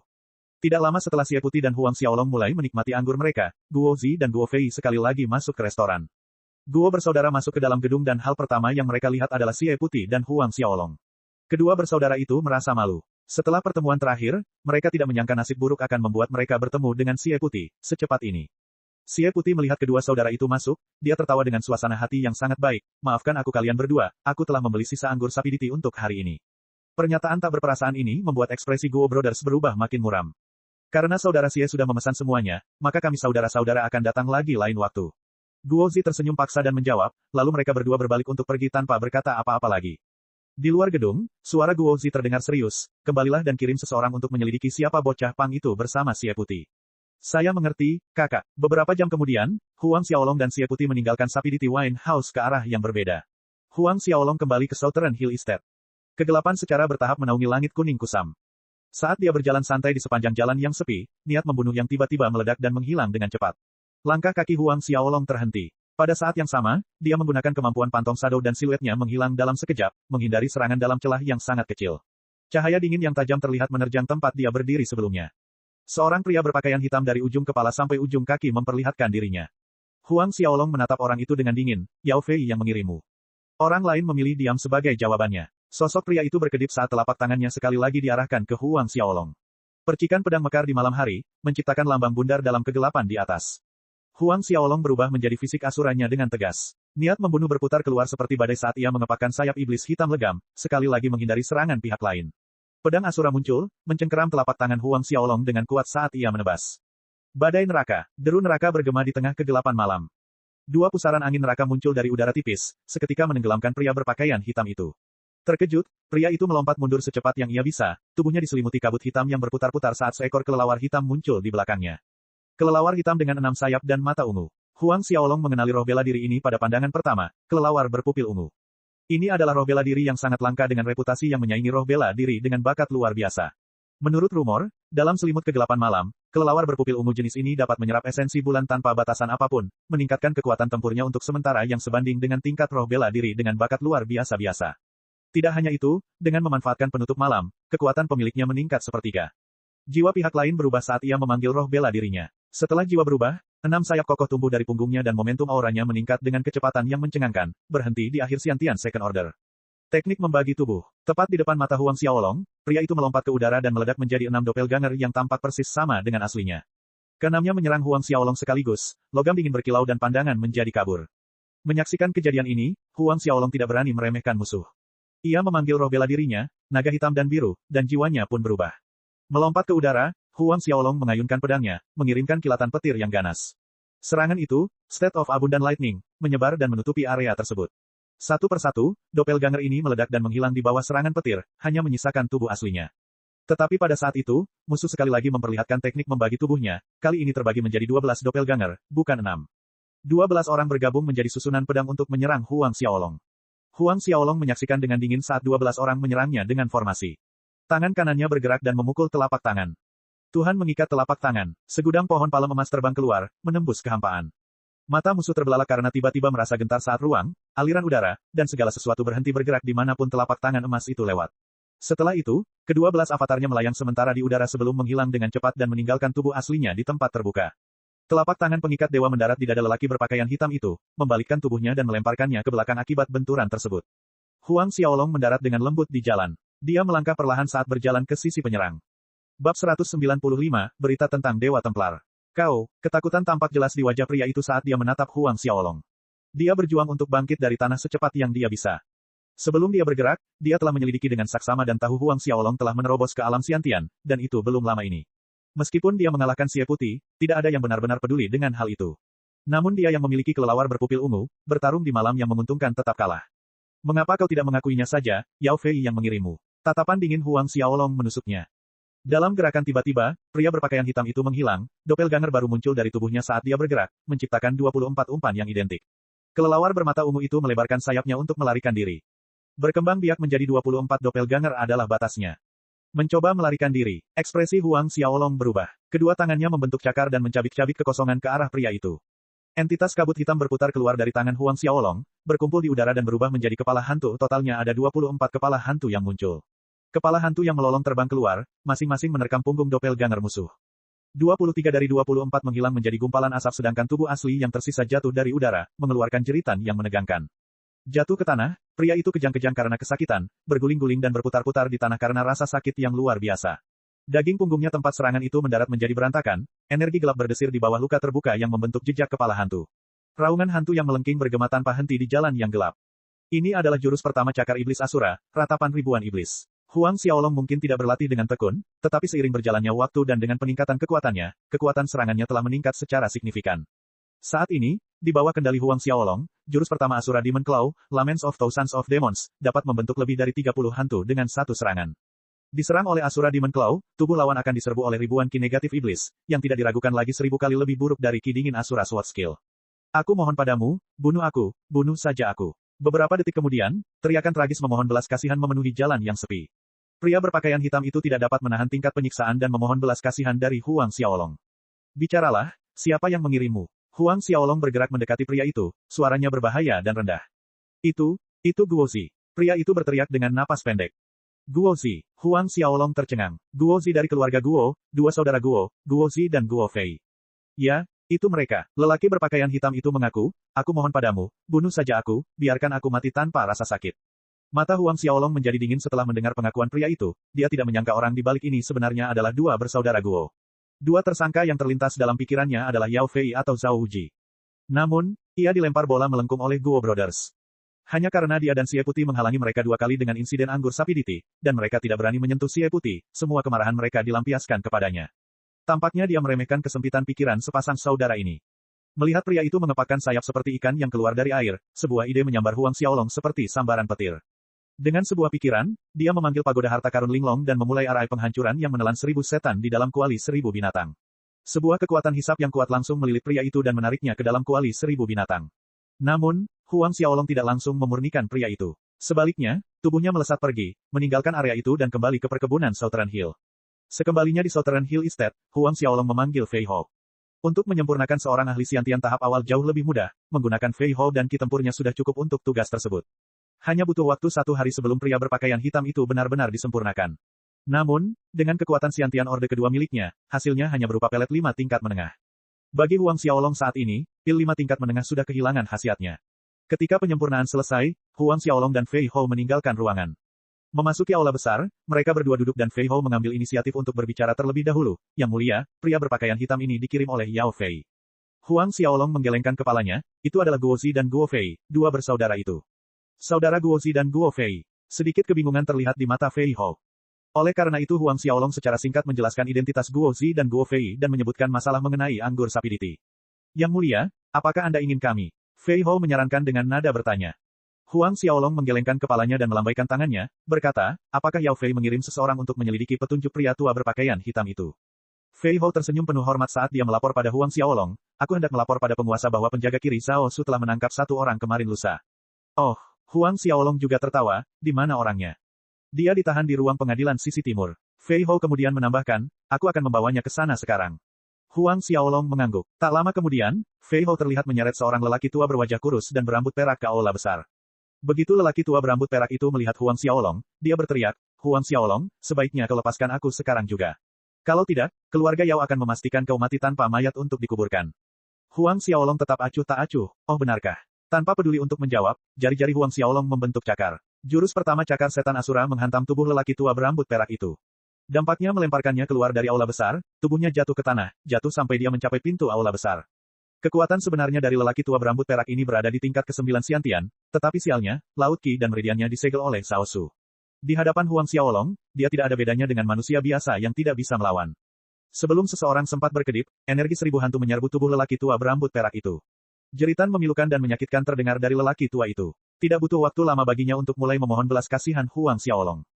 Tidak lama setelah Xie Putih dan Huang Xiaolong mulai menikmati anggur mereka, Guo Zi dan Guo Fei sekali lagi masuk ke restoran. Guo bersaudara masuk ke dalam gedung dan hal pertama yang mereka lihat adalah Xie Putih dan Huang Xiaolong. Kedua bersaudara itu merasa malu. Setelah pertemuan terakhir, mereka tidak menyangka nasib buruk akan membuat mereka bertemu dengan Xie Putih secepat ini. Xie Putih melihat kedua saudara itu masuk, dia tertawa dengan suasana hati yang sangat baik. Maafkan aku kalian berdua, aku telah membeli sisa anggur Sapidity untuk hari ini. Pernyataan tak berperasaan ini membuat ekspresi Guo Brothers berubah makin muram. Karena saudara Xie sudah memesan semuanya, maka kami saudara-saudara akan datang lagi lain waktu. Guo Zi tersenyum paksa dan menjawab, lalu mereka berdua berbalik untuk pergi tanpa berkata apa-apa lagi. Di luar gedung, suara Guo Zi terdengar serius, kembalilah dan kirim seseorang untuk menyelidiki siapa bocah pang itu bersama Xie Putih. Saya mengerti, kakak. Beberapa jam kemudian, Huang Xiaolong dan Xie Putih meninggalkan Sapidity Wine House ke arah yang berbeda. Huang Xiaolong kembali ke Southern Hill Estate. Kegelapan secara bertahap menaungi langit kuning kusam. Saat dia berjalan santai di sepanjang jalan yang sepi, niat membunuh yang tiba-tiba meledak dan menghilang dengan cepat. Langkah kaki Huang Xiaolong terhenti. Pada saat yang sama, dia menggunakan kemampuan pantong shadow dan siluetnya menghilang dalam sekejap, menghindari serangan dalam celah yang sangat kecil. Cahaya dingin yang tajam terlihat menerjang tempat dia berdiri sebelumnya. Seorang pria berpakaian hitam dari ujung kepala sampai ujung kaki memperlihatkan dirinya. Huang Xiaolong menatap orang itu dengan dingin, Yao Fei yang mengirimmu. Orang lain memilih diam sebagai jawabannya. Sosok pria itu berkedip saat telapak tangannya sekali lagi diarahkan ke Huang Xiaolong. Percikan pedang mekar di malam hari, menciptakan lambang bundar dalam kegelapan di atas. Huang Xiaolong berubah menjadi fisik asuranya dengan tegas. Niat membunuh berputar keluar seperti badai saat ia mengepakkan sayap iblis hitam legam, sekali lagi menghindari serangan pihak lain. Pedang asura muncul, mencengkeram telapak tangan Huang Xiaolong dengan kuat saat ia menebas. Badai neraka, deru neraka bergema di tengah kegelapan malam. Dua pusaran angin neraka muncul dari udara tipis, seketika menenggelamkan pria berpakaian hitam itu. Terkejut, pria itu melompat mundur secepat yang ia bisa, tubuhnya diselimuti kabut hitam yang berputar-putar saat seekor kelelawar hitam muncul di belakangnya. Kelelawar hitam dengan 6 sayap dan mata ungu. Huang Xiaolong mengenali roh bela diri ini pada pandangan pertama, kelelawar berpupil ungu. Ini adalah roh bela diri yang sangat langka dengan reputasi yang menyaingi roh bela diri dengan bakat luar biasa. Menurut rumor, dalam selimut kegelapan malam, kelelawar berpupil ungu jenis ini dapat menyerap esensi bulan tanpa batasan apapun, meningkatkan kekuatan tempurnya untuk sementara yang sebanding dengan tingkat roh bela diri dengan bakat luar biasa-biasa. Tidak hanya itu, dengan memanfaatkan penutup malam, kekuatan pemiliknya meningkat sepertiga. Jiwa pihak lain berubah saat ia memanggil roh bela dirinya. Setelah jiwa berubah, 6 sayap kokoh tumbuh dari punggungnya dan momentum auranya meningkat dengan kecepatan yang mencengangkan, berhenti di akhir Xiantian Second Order. Teknik membagi tubuh. Tepat di depan mata Huang Xiaolong, pria itu melompat ke udara dan meledak menjadi 6 doppelganger yang tampak persis sama dengan aslinya. Keenamnya menyerang Huang Xiaolong sekaligus, logam dingin berkilau dan pandangan menjadi kabur. Menyaksikan kejadian ini, Huang Xiaolong tidak berani meremehkan musuh. Ia memanggil roh bela dirinya, naga hitam dan biru, dan jiwanya pun berubah. Melompat ke udara, Huang Xiaolong mengayunkan pedangnya, mengirimkan kilatan petir yang ganas. Serangan itu, State of Abundant Lightning, menyebar dan menutupi area tersebut. Satu persatu, doppelganger ini meledak dan menghilang di bawah serangan petir, hanya menyisakan tubuh aslinya. Tetapi pada saat itu, musuh sekali lagi memperlihatkan teknik membagi tubuhnya, kali ini terbagi menjadi 12 doppelganger, bukan 6. 12 orang bergabung menjadi susunan pedang untuk menyerang Huang Xiaolong. Huang Xiaolong menyaksikan dengan dingin saat 12 orang menyerangnya dengan formasi. Tangan kanannya bergerak dan memukul telapak tangan. Tuhan mengikat telapak tangan, segudang pohon palem emas terbang keluar, menembus kehampaan. Mata musuh terbelalak karena tiba-tiba merasa gentar saat ruang, aliran udara, dan segala sesuatu berhenti bergerak dimanapun telapak tangan emas itu lewat. Setelah itu, kedua-belas avatarnya melayang sementara di udara sebelum menghilang dengan cepat dan meninggalkan tubuh aslinya di tempat terbuka. Telapak tangan pengikat dewa mendarat di dada lelaki berpakaian hitam itu, membalikkan tubuhnya dan melemparkannya ke belakang akibat benturan tersebut. Huang Xiaolong mendarat dengan lembut di jalan. Dia melangkah perlahan saat berjalan ke sisi penyerang. Bab 195, Berita tentang Dewa Templar. Ketakutan tampak jelas di wajah pria itu saat dia menatap Huang Xiaolong. Dia berjuang untuk bangkit dari tanah secepat yang dia bisa. Sebelum dia bergerak, dia telah menyelidiki dengan saksama dan tahu Huang Xiaolong telah menerobos ke alam Xiantian, dan itu belum lama ini. Meskipun dia mengalahkan Xie Putih, tidak ada yang benar-benar peduli dengan hal itu. Namun dia yang memiliki kelelawar berpupil ungu, bertarung di malam yang menguntungkan tetap kalah. Mengapa kau tidak mengakuinya saja, Yao Fei yang mengirimmu? Tatapan dingin Huang Xiaolong menusuknya. Dalam gerakan tiba-tiba, pria berpakaian hitam itu menghilang, doppelganger baru muncul dari tubuhnya saat dia bergerak, menciptakan 24 umpan yang identik. Kelelawar bermata ungu itu melebarkan sayapnya untuk melarikan diri. Berkembang biak menjadi 24 doppelganger adalah batasnya. Mencoba melarikan diri, ekspresi Huang Xiaolong berubah. Kedua tangannya membentuk cakar dan mencabik-cabik kekosongan ke arah pria itu. Entitas kabut hitam berputar keluar dari tangan Huang Xiaolong, berkumpul di udara dan berubah menjadi kepala hantu. Totalnya ada 24 kepala hantu yang muncul. Kepala hantu yang melolong terbang keluar, masing-masing menerkam punggung doppelganger musuh. 23 dari 24 menghilang menjadi gumpalan asap sedangkan tubuh asli yang tersisa jatuh dari udara, mengeluarkan jeritan yang menegangkan. Jatuh ke tanah, pria itu kejang-kejang karena kesakitan, berguling-guling dan berputar-putar di tanah karena rasa sakit yang luar biasa. Daging punggungnya tempat serangan itu mendarat menjadi berantakan, energi gelap berdesir di bawah luka terbuka yang membentuk jejak kepala hantu. Raungan hantu yang melengking bergema tanpa henti di jalan yang gelap. Ini adalah jurus pertama cakar iblis Asura, ratapan ribuan iblis. Huang Xiaolong mungkin tidak berlatih dengan tekun, tetapi seiring berjalannya waktu dan dengan peningkatan kekuatannya, kekuatan serangannya telah meningkat secara signifikan. Saat ini, di bawah kendali Huang Xiaolong, jurus pertama Asura Demon Claw, Laments of Thousands of Demons, dapat membentuk lebih dari 30 hantu dengan satu serangan. Diserang oleh Asura Demon Claw, tubuh lawan akan diserbu oleh ribuan ki negatif iblis, yang tidak diragukan lagi 1000 kali lebih buruk dari ki dingin Asura Sword Skill. Aku mohon padamu, bunuh saja aku. Beberapa detik kemudian, teriakan tragis memohon belas kasihan memenuhi jalan yang sepi. Pria berpakaian hitam itu tidak dapat menahan tingkat penyiksaan dan memohon belas kasihan dari Huang Xiaolong. Bicaralah, siapa yang mengirimmu? Huang Xiaolong bergerak mendekati pria itu, suaranya berbahaya dan rendah. Itu Guozi. Pria itu berteriak dengan napas pendek. Guozi. Huang Xiaolong tercengang. Guozi dari keluarga Guo, dua saudara Guo, Guozi dan Guo Fei. Ya, itu mereka. Lelaki berpakaian hitam itu mengaku, aku mohon padamu, bunuh saja aku, biarkan aku mati tanpa rasa sakit. Mata Huang Xiaolong menjadi dingin setelah mendengar pengakuan pria itu, dia tidak menyangka orang di balik ini sebenarnya adalah dua bersaudara Guo. Dua tersangka yang terlintas dalam pikirannya adalah Yao Fei atau Zhao Wuji. Namun, ia dilempar bola melengkung oleh Guo Brothers. Hanya karena dia dan Xie Putih menghalangi mereka dua kali dengan insiden anggur sapiditi, dan mereka tidak berani menyentuh Xie Putih, semua kemarahan mereka dilampiaskan kepadanya. Tampaknya dia meremehkan kesempitan pikiran sepasang saudara ini. Melihat pria itu mengepakkan sayap seperti ikan yang keluar dari air, sebuah ide menyambar Huang Xiaolong seperti sambaran petir. Dengan sebuah pikiran, dia memanggil pagoda harta karun Linglong dan memulai arai penghancuran yang menelan 1000 setan di dalam kuali 1000 binatang. Sebuah kekuatan hisap yang kuat langsung melilit pria itu dan menariknya ke dalam kuali 1000 binatang. Namun, Huang Xiaolong tidak langsung memurnikan pria itu. Sebaliknya, tubuhnya melesat pergi, meninggalkan area itu dan kembali ke perkebunan Southern Hill. Sekembalinya di Southern Hill Estate, Huang Xiaolong memanggil Fei Hou. Untuk menyempurnakan seorang ahli Xiantian tahap awal jauh lebih mudah, menggunakan Fei Hou dan ki tempurnya sudah cukup untuk tugas tersebut. Hanya butuh waktu 1 hari sebelum pria berpakaian hitam itu benar-benar disempurnakan. Namun, dengan kekuatan Xiantian Orde kedua miliknya, hasilnya hanya berupa pelet 5 tingkat menengah. Bagi Huang Xiaolong saat ini, pil 5 tingkat menengah sudah kehilangan khasiatnya. Ketika penyempurnaan selesai, Huang Xiaolong dan Fei Hou meninggalkan ruangan. Memasuki aula besar, mereka berdua duduk dan Fei Hou mengambil inisiatif untuk berbicara terlebih dahulu. Yang mulia, pria berpakaian hitam ini dikirim oleh Yao Fei. Huang Xiaolong menggelengkan kepalanya, itu adalah Guozi dan Guo Fei, dua bersaudara itu. Saudara Guozi dan Guo Fei. Sedikit kebingungan terlihat di mata Fei Hou. Oleh karena itu Huang Xiaolong secara singkat menjelaskan identitas Guozi dan Guo Fei dan menyebutkan masalah mengenai anggur sapiditi. Yang mulia, apakah Anda ingin kami? Fei Hou menyarankan dengan nada bertanya. Huang Xiaolong menggelengkan kepalanya dan melambaikan tangannya, berkata, apakah Yao Fei mengirim seseorang untuk menyelidiki petunjuk pria tua berpakaian hitam itu? Fei Hou tersenyum penuh hormat saat dia melapor pada Huang Xiaolong, aku hendak melapor pada penguasa bahwa penjaga kiri Zhao Su telah menangkap 1 orang kemarin lusa. Oh, Huang Xiaolong juga tertawa, di mana orangnya? Dia ditahan di ruang pengadilan sisi timur. Fei Hou kemudian menambahkan, aku akan membawanya ke sana sekarang. Huang Xiaolong mengangguk. Tak lama kemudian, Fei Hou terlihat menyeret seorang lelaki tua berwajah kurus dan berambut perak ke aula besar. Begitu lelaki tua berambut perak itu melihat Huang Xiaolong, dia berteriak, Huang Xiaolong, sebaiknya kau lepaskan aku sekarang juga. Kalau tidak, keluarga Yao akan memastikan kau mati tanpa mayat untuk dikuburkan. Huang Xiaolong tetap acuh tak acuh, oh benarkah? Tanpa peduli untuk menjawab, jari-jari Huang Xiaolong membentuk cakar. Jurus pertama cakar setan Asura menghantam tubuh lelaki tua berambut perak itu. Dampaknya melemparkannya keluar dari aula besar, tubuhnya jatuh ke tanah, jatuh sampai dia mencapai pintu aula besar. Kekuatan sebenarnya dari lelaki tua berambut perak ini berada di tingkat ke-9 Xiantian, tetapi sialnya, Laut Qi dan meridiannya disegel oleh Zhao Su. Di hadapan Huang Xiaolong, dia tidak ada bedanya dengan manusia biasa yang tidak bisa melawan. Sebelum seseorang sempat berkedip, energi 1000 hantu menyerbu tubuh lelaki tua berambut perak itu. Jeritan memilukan dan menyakitkan terdengar dari lelaki tua itu. Tidak butuh waktu lama baginya untuk mulai memohon belas kasihan Huang Xiaolong.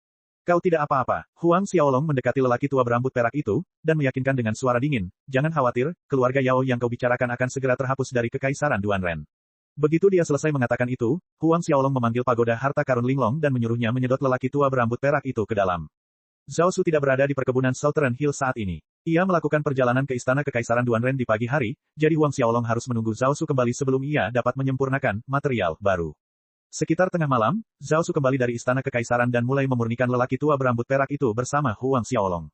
Kau tidak apa-apa. Huang Xiaolong mendekati lelaki tua berambut perak itu, dan meyakinkan dengan suara dingin, jangan khawatir, keluarga Yao yang kau bicarakan akan segera terhapus dari kekaisaran Duanren. Begitu dia selesai mengatakan itu, Huang Xiaolong memanggil pagoda harta karun Linglong dan menyuruhnya menyedot lelaki tua berambut perak itu ke dalam. Zhao Su tidak berada di perkebunan Southern Hill saat ini. Ia melakukan perjalanan ke istana kekaisaran Duanren di pagi hari, jadi Huang Xiaolong harus menunggu Zhao Su kembali sebelum ia dapat menyempurnakan material baru. Sekitar tengah malam, Zhao Su kembali dari istana kekaisaran dan mulai memurnikan lelaki tua berambut perak itu bersama Huang Xiaolong.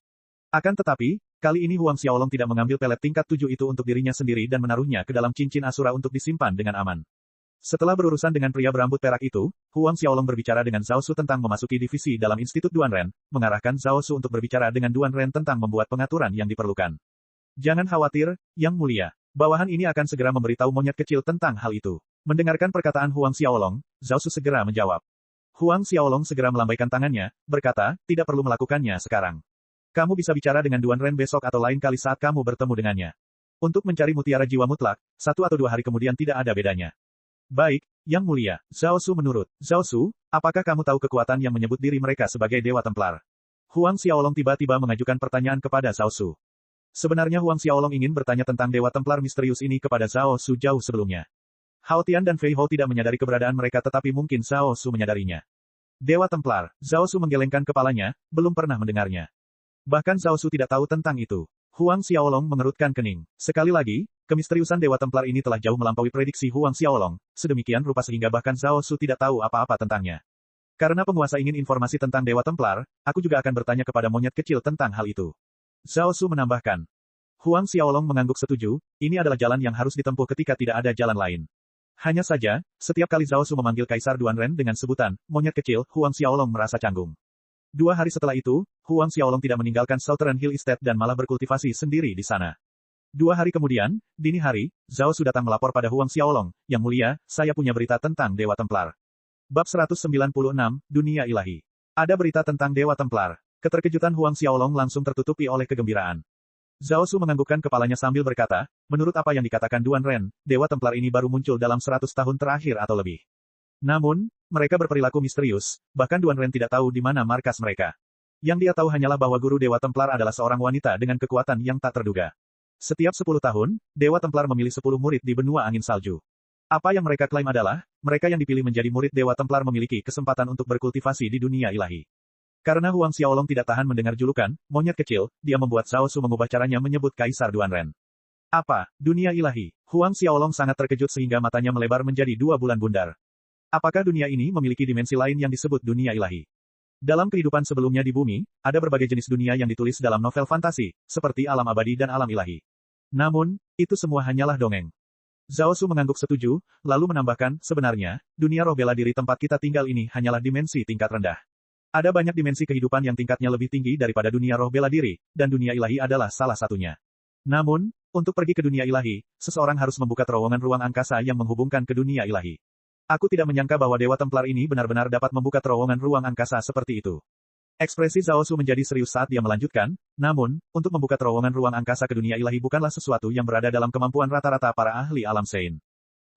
Akan tetapi, kali ini Huang Xiaolong tidak mengambil pelet tingkat 7 itu untuk dirinya sendiri dan menaruhnya ke dalam cincin Asura untuk disimpan dengan aman. Setelah berurusan dengan pria berambut perak itu, Huang Xiaolong berbicara dengan Zhao Su tentang memasuki divisi dalam Institut Duanren, mengarahkan Zhao Su untuk berbicara dengan Duanren tentang membuat pengaturan yang diperlukan. Jangan khawatir, Yang Mulia. Bawahan ini akan segera memberitahu monyet kecil tentang hal itu. Mendengarkan perkataan Huang Xiaolong, Zhao Su segera menjawab. Huang Xiaolong segera melambaikan tangannya, berkata, tidak perlu melakukannya sekarang. Kamu bisa bicara dengan Duanren besok atau lain kali saat kamu bertemu dengannya. Untuk mencari mutiara jiwa mutlak, 1 atau 2 hari kemudian tidak ada bedanya. Baik, Yang Mulia, Zhao Su menurut. Zhao Su, apakah kamu tahu kekuatan yang menyebut diri mereka sebagai Dewa Templar? Huang Xiaolong tiba-tiba mengajukan pertanyaan kepada Zhao Su. Sebenarnya Huang Xiaolong ingin bertanya tentang Dewa Templar misterius ini kepada Zhao Su jauh sebelumnya. Hao Tian dan Fei Hou tidak menyadari keberadaan mereka tetapi mungkin Zhao Su menyadarinya. Dewa Templar, Zhao Su menggelengkan kepalanya, belum pernah mendengarnya. Bahkan Zhao Su tidak tahu tentang itu. Huang Xiaolong mengerutkan kening. Sekali lagi, kemisteriusan Dewa Templar ini telah jauh melampaui prediksi Huang Xiaolong, sedemikian rupa sehingga bahkan Zhao Su tidak tahu apa-apa tentangnya. Karena penguasa ingin informasi tentang Dewa Templar, aku juga akan bertanya kepada monyet kecil tentang hal itu. Zhao Su menambahkan. Huang Xiaolong mengangguk setuju, ini adalah jalan yang harus ditempuh ketika tidak ada jalan lain. Hanya saja, setiap kali Zhao Su memanggil Kaisar Duanren dengan sebutan, monyet kecil, Huang Xiaolong merasa canggung. 2 hari setelah itu, Huang Xiaolong tidak meninggalkan Southern Hill Estate dan malah berkultivasi sendiri di sana. 2 hari kemudian, dini hari, Zhao Su datang melapor pada Huang Xiaolong, Yang Mulia, saya punya berita tentang Dewa Templar. Bab 196, Dunia Ilahi. Ada berita tentang Dewa Templar. Keterkejutan Huang Xiaolong langsung tertutupi oleh kegembiraan. Zhao Su menganggukkan kepalanya sambil berkata, menurut apa yang dikatakan Duan Ren, Dewa Templar ini baru muncul dalam 100 tahun terakhir atau lebih. Namun, mereka berperilaku misterius, bahkan Duan Ren tidak tahu di mana markas mereka. Yang dia tahu hanyalah bahwa guru Dewa Templar adalah seorang wanita dengan kekuatan yang tak terduga. Setiap 10 tahun, Dewa Templar memilih 10 murid di benua angin salju. Apa yang mereka klaim adalah, mereka yang dipilih menjadi murid Dewa Templar memiliki kesempatan untuk berkultivasi di dunia ilahi. Karena Huang Xiaolong tidak tahan mendengar julukan, monyet kecil, dia membuat Zhao Su mengubah caranya menyebut Kaisar Duan Ren. Apa, dunia ilahi? Huang Xiaolong sangat terkejut sehingga matanya melebar menjadi 2 bulan bundar. Apakah dunia ini memiliki dimensi lain yang disebut dunia ilahi? Dalam kehidupan sebelumnya di bumi, ada berbagai jenis dunia yang ditulis dalam novel fantasi, seperti alam abadi dan alam ilahi. Namun, itu semua hanyalah dongeng. Zhao Su mengangguk setuju, lalu menambahkan, sebenarnya, dunia roh bela diri tempat kita tinggal ini hanyalah dimensi tingkat rendah. Ada banyak dimensi kehidupan yang tingkatnya lebih tinggi daripada dunia roh bela diri, dan dunia ilahi adalah salah satunya. Namun, untuk pergi ke dunia ilahi, seseorang harus membuka terowongan ruang angkasa yang menghubungkan ke dunia ilahi. Aku tidak menyangka bahwa Dewa Templar ini benar-benar dapat membuka terowongan ruang angkasa seperti itu. Ekspresi Zhao Su menjadi serius saat dia melanjutkan, namun, untuk membuka terowongan ruang angkasa ke dunia ilahi bukanlah sesuatu yang berada dalam kemampuan rata-rata para ahli alam Sein.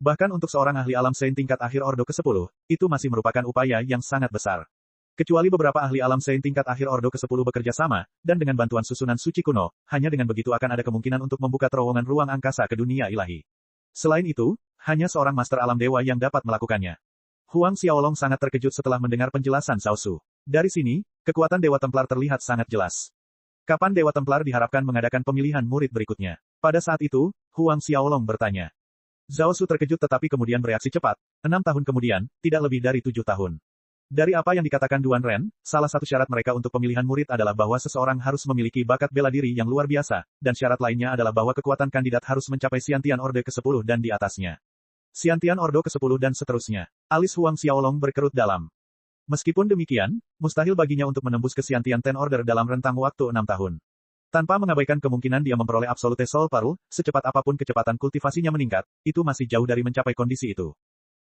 Bahkan untuk seorang ahli alam Sein tingkat akhir Ordo ke-10, itu masih merupakan upaya yang sangat besar. Kecuali beberapa ahli alam Sein tingkat akhir Ordo ke-10 bekerja sama, dan dengan bantuan susunan suci kuno, hanya dengan begitu akan ada kemungkinan untuk membuka terowongan ruang angkasa ke dunia ilahi. Selain itu, hanya seorang master alam dewa yang dapat melakukannya. Huang Xiaolong sangat terkejut setelah mendengar penjelasan Zhao Su. Dari sini, kekuatan Dewa Templar terlihat sangat jelas. Kapan Dewa Templar diharapkan mengadakan pemilihan murid berikutnya? Pada saat itu, Huang Xiaolong bertanya. Zhao Su terkejut tetapi kemudian bereaksi cepat. 6 tahun kemudian, tidak lebih dari 7 tahun. Dari apa yang dikatakan Duan Ren, salah satu syarat mereka untuk pemilihan murid adalah bahwa seseorang harus memiliki bakat bela diri yang luar biasa, dan syarat lainnya adalah bahwa kekuatan kandidat harus mencapai Xiantian Orde ke-10 dan di atasnya. Xiantian Ordo ke-10 dan seterusnya. Alis Huang Xiaolong berkerut dalam. Meskipun demikian, mustahil baginya untuk menembus ke Xiantian Ten Order dalam rentang waktu 6 tahun. Tanpa mengabaikan kemungkinan dia memperoleh Absolute Soul Pearl, secepat apapun kecepatan kultivasinya meningkat, itu masih jauh dari mencapai kondisi itu.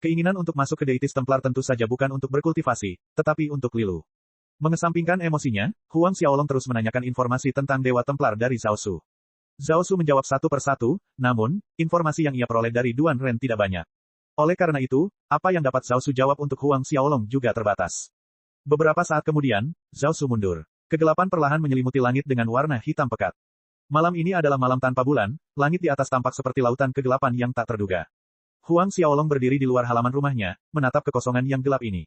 Keinginan untuk masuk ke Deities Templar tentu saja bukan untuk berkultivasi, tetapi untuk Lilu. Mengesampingkan emosinya, Huang Xiaolong terus menanyakan informasi tentang Dewa Templar dari Zhao Su. Zhao Su menjawab satu persatu, namun, informasi yang ia peroleh dari Duan Ren tidak banyak. Oleh karena itu, apa yang dapat Zhao Su jawab untuk Huang Xiaolong juga terbatas. Beberapa saat kemudian, Zhao Su mundur. Kegelapan perlahan menyelimuti langit dengan warna hitam pekat. Malam ini adalah malam tanpa bulan, langit di atas tampak seperti lautan kegelapan yang tak terduga. Huang Xiaolong berdiri di luar halaman rumahnya, menatap kekosongan yang gelap ini.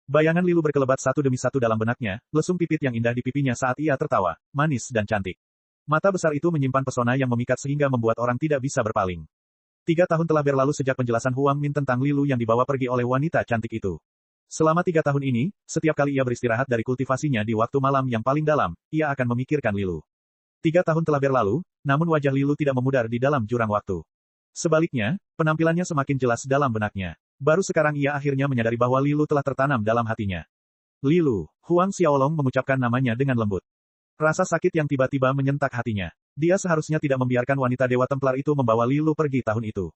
Bayangan Lilu berkelebat satu demi satu dalam benaknya, lesung pipit yang indah di pipinya saat ia tertawa, manis dan cantik. Mata besar itu menyimpan pesona yang memikat sehingga membuat orang tidak bisa berpaling. 3 tahun telah berlalu sejak penjelasan Huang Min tentang Lilu yang dibawa pergi oleh wanita cantik itu. Selama 3 tahun ini, setiap kali ia beristirahat dari kultivasinya di waktu malam yang paling dalam, ia akan memikirkan Lilu. 3 tahun telah berlalu, namun wajah Lilu tidak memudar di dalam jurang waktu. Sebaliknya, penampilannya semakin jelas dalam benaknya. Baru sekarang ia akhirnya menyadari bahwa Lilu telah tertanam dalam hatinya. Lilu, Huang Xiaolong mengucapkan namanya dengan lembut. Rasa sakit yang tiba-tiba menyentak hatinya. Dia seharusnya tidak membiarkan wanita Dewa Templar itu membawa Lilu pergi tahun itu.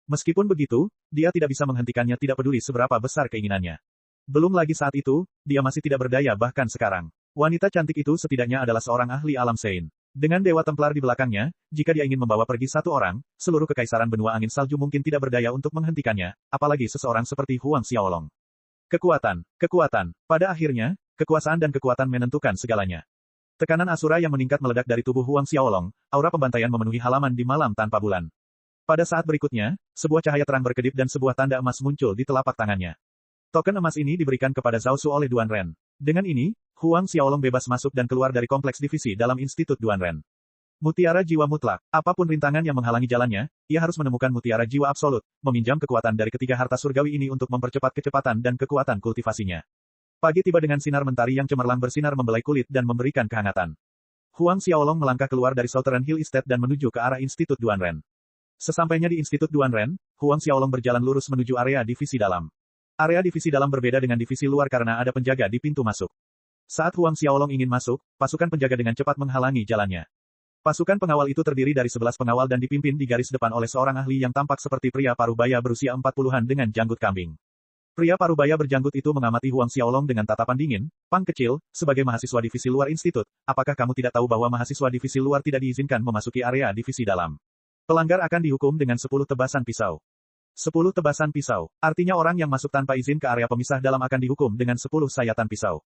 Meskipun begitu, dia tidak bisa menghentikannya tidak peduli seberapa besar keinginannya. Belum lagi saat itu, dia masih tidak berdaya bahkan sekarang. Wanita cantik itu setidaknya adalah seorang ahli alam Sein. Dengan Dewa Templar di belakangnya, jika dia ingin membawa pergi satu orang, seluruh kekaisaran benua angin salju mungkin tidak berdaya untuk menghentikannya, apalagi seseorang seperti Huang Xiaolong. Kekuatan. Pada akhirnya, kekuasaan dan kekuatan menentukan segalanya. Tekanan Asura yang meningkat meledak dari tubuh Huang Xiaolong, aura pembantaian memenuhi halaman di malam tanpa bulan. Pada saat berikutnya, sebuah cahaya terang berkedip dan sebuah tanda emas muncul di telapak tangannya. Token emas ini diberikan kepada Zhao Su oleh Duan Ren. Dengan ini, Huang Xiaolong bebas masuk dan keluar dari kompleks divisi dalam Institut Duan Ren. Mutiara jiwa mutlak. Apapun rintangan yang menghalangi jalannya, ia harus menemukan mutiara jiwa absolut, meminjam kekuatan dari ketiga harta surgawi ini untuk mempercepat kecepatan dan kekuatan kultivasinya. Pagi tiba dengan sinar mentari yang cemerlang bersinar membelai kulit dan memberikan kehangatan. Huang Xiaolong melangkah keluar dari Southern Hill Estate dan menuju ke arah Institut Duan Ren. Sesampainya di Institut Duan Ren, Huang Xiaolong berjalan lurus menuju area divisi dalam. Area divisi dalam berbeda dengan divisi luar karena ada penjaga di pintu masuk. Saat Huang Xiaolong ingin masuk, pasukan penjaga dengan cepat menghalangi jalannya. Pasukan pengawal itu terdiri dari 11 pengawal dan dipimpin di garis depan oleh seorang ahli yang tampak seperti pria parubaya berusia 40-an dengan janggut kambing. Pria parubaya berjanggut itu mengamati Huang Xiaolong dengan tatapan dingin. Pang kecil, sebagai mahasiswa divisi luar institut, apakah kamu tidak tahu bahwa mahasiswa divisi luar tidak diizinkan memasuki area divisi dalam? Pelanggar akan dihukum dengan 10 tebasan pisau. 10 tebasan pisau, artinya orang yang masuk tanpa izin ke area pemisah dalam akan dihukum dengan 10 sayatan pisau.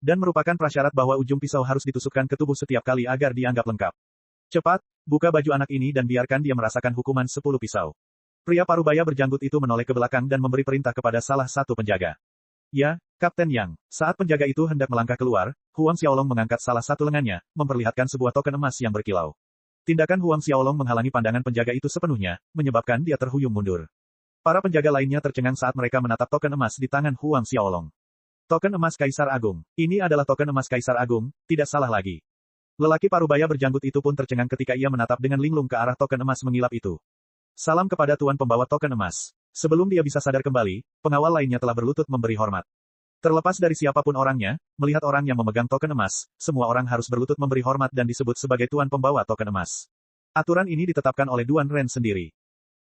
Dan merupakan prasyarat bahwa ujung pisau harus ditusukkan ke tubuh setiap kali agar dianggap lengkap. Cepat, buka baju anak ini dan biarkan dia merasakan hukuman 10 pisau. Pria parubaya berjanggut itu menoleh ke belakang dan memberi perintah kepada salah satu penjaga. Ya, Kapten Yang. Saat penjaga itu hendak melangkah keluar, Huang Xiaolong mengangkat salah satu lengannya, memperlihatkan sebuah token emas yang berkilau. Tindakan Huang Xiaolong menghalangi pandangan penjaga itu sepenuhnya, menyebabkan dia terhuyung mundur. Para penjaga lainnya tercengang saat mereka menatap token emas di tangan Huang Xiaolong. Token emas Kaisar Agung. Ini adalah token emas Kaisar Agung, tidak salah lagi. Lelaki parubaya berjanggut itu pun tercengang ketika ia menatap dengan linglung ke arah token emas mengilap itu. Salam kepada tuan pembawa token emas. Sebelum dia bisa sadar kembali, pengawal lainnya telah berlutut memberi hormat. Terlepas dari siapapun orangnya, melihat orang yang memegang token emas, semua orang harus berlutut memberi hormat dan disebut sebagai tuan pembawa token emas. Aturan ini ditetapkan oleh Duan Ren sendiri.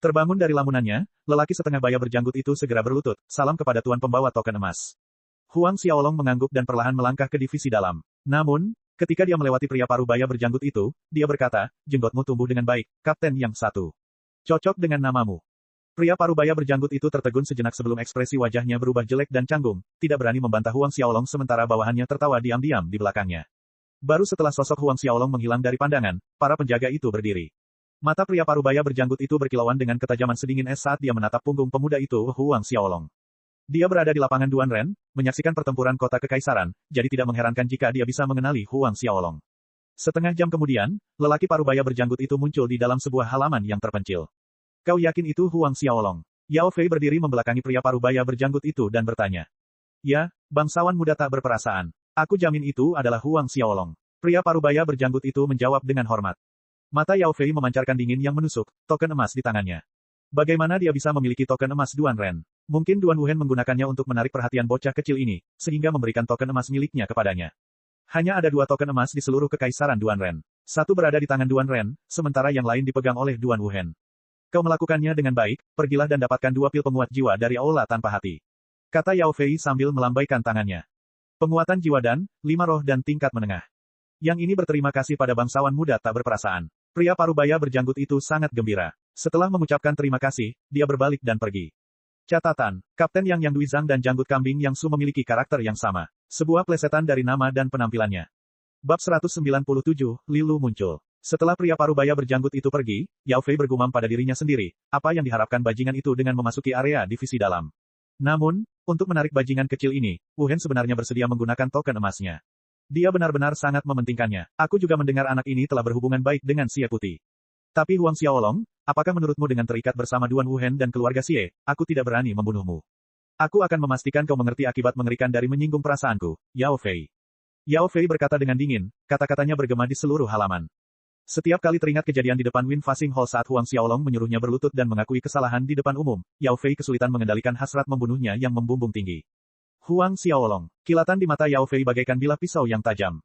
Terbangun dari lamunannya, lelaki setengah baya berjanggut itu segera berlutut, salam kepada tuan pembawa token emas. Huang Xiaolong mengangguk dan perlahan melangkah ke divisi dalam. Namun, ketika dia melewati pria parubaya berjanggut itu, dia berkata, jenggotmu tumbuh dengan baik, Kapten Yang satu. Cocok dengan namamu. Pria parubaya berjanggut itu tertegun sejenak sebelum ekspresi wajahnya berubah jelek dan canggung, tidak berani membantah Huang Xiaolong sementara bawahannya tertawa diam-diam di belakangnya. Baru setelah sosok Huang Xiaolong menghilang dari pandangan, para penjaga itu berdiri. Mata pria parubaya berjanggut itu berkilauan dengan ketajaman sedingin es saat dia menatap punggung pemuda itu, Huang Xiaolong. Dia berada di lapangan Duan Ren, menyaksikan pertempuran kota kekaisaran, jadi tidak mengherankan jika dia bisa mengenali Huang Xiaolong. Setengah jam kemudian, lelaki parubaya berjanggut itu muncul di dalam sebuah halaman yang terpencil. Kau yakin itu Huang Xiaolong? Yao Fei berdiri membelakangi pria parubaya berjanggut itu dan bertanya. Ya, bangsawan muda tak berperasaan. Aku jamin itu adalah Huang Xiaolong. Pria parubaya berjanggut itu menjawab dengan hormat. Mata Yao Fei memancarkan dingin yang menusuk, token emas di tangannya. Bagaimana dia bisa memiliki token emas Duan Ren? Mungkin Duan Wuhen menggunakannya untuk menarik perhatian bocah kecil ini, sehingga memberikan token emas miliknya kepadanya. Hanya ada 2 token emas di seluruh kekaisaran Duan Ren. Satu berada di tangan Duan Ren, sementara yang lain dipegang oleh Duan Wuhen. Kau melakukannya dengan baik, pergilah dan dapatkan 2 pil penguat jiwa dari aula tanpa hati. Kata Yao Fei sambil melambaikan tangannya. Penguatan jiwa dan 5 roh dan tingkat menengah. Yang ini berterima kasih pada bangsawan muda tak berperasaan. Pria parubaya berjanggut itu sangat gembira. Setelah mengucapkan terima kasih, dia berbalik dan pergi. Catatan, Kapten Yang Duizhang dan janggut kambing Yang Su memiliki karakter yang sama. Sebuah plesetan dari nama dan penampilannya. Bab 197, Lilu muncul. Setelah pria parubaya berjanggut itu pergi, Yao Fei bergumam pada dirinya sendiri, apa yang diharapkan bajingan itu dengan memasuki area divisi dalam. Namun, untuk menarik bajingan kecil ini, Wuhen sebenarnya bersedia menggunakan token emasnya. Dia benar-benar sangat mementingkannya. Aku juga mendengar anak ini telah berhubungan baik dengan Xie Putih. Tapi Huang Xiaolong, apakah menurutmu dengan terikat bersama Duan Wuhen dan keluarga Xie, aku tidak berani membunuhmu. Aku akan memastikan kau mengerti akibat mengerikan dari menyinggung perasaanku, Yao Fei. Yao Fei berkata dengan dingin, kata-katanya bergema di seluruh halaman. Setiap kali teringat kejadian di depan Win Fasing Hall saat Huang Xiaolong menyuruhnya berlutut dan mengakui kesalahan di depan umum, Yao Fei kesulitan mengendalikan hasrat membunuhnya yang membumbung tinggi. Huang Xiaolong. Kilatan di mata Yao Fei bagaikan bilah pisau yang tajam.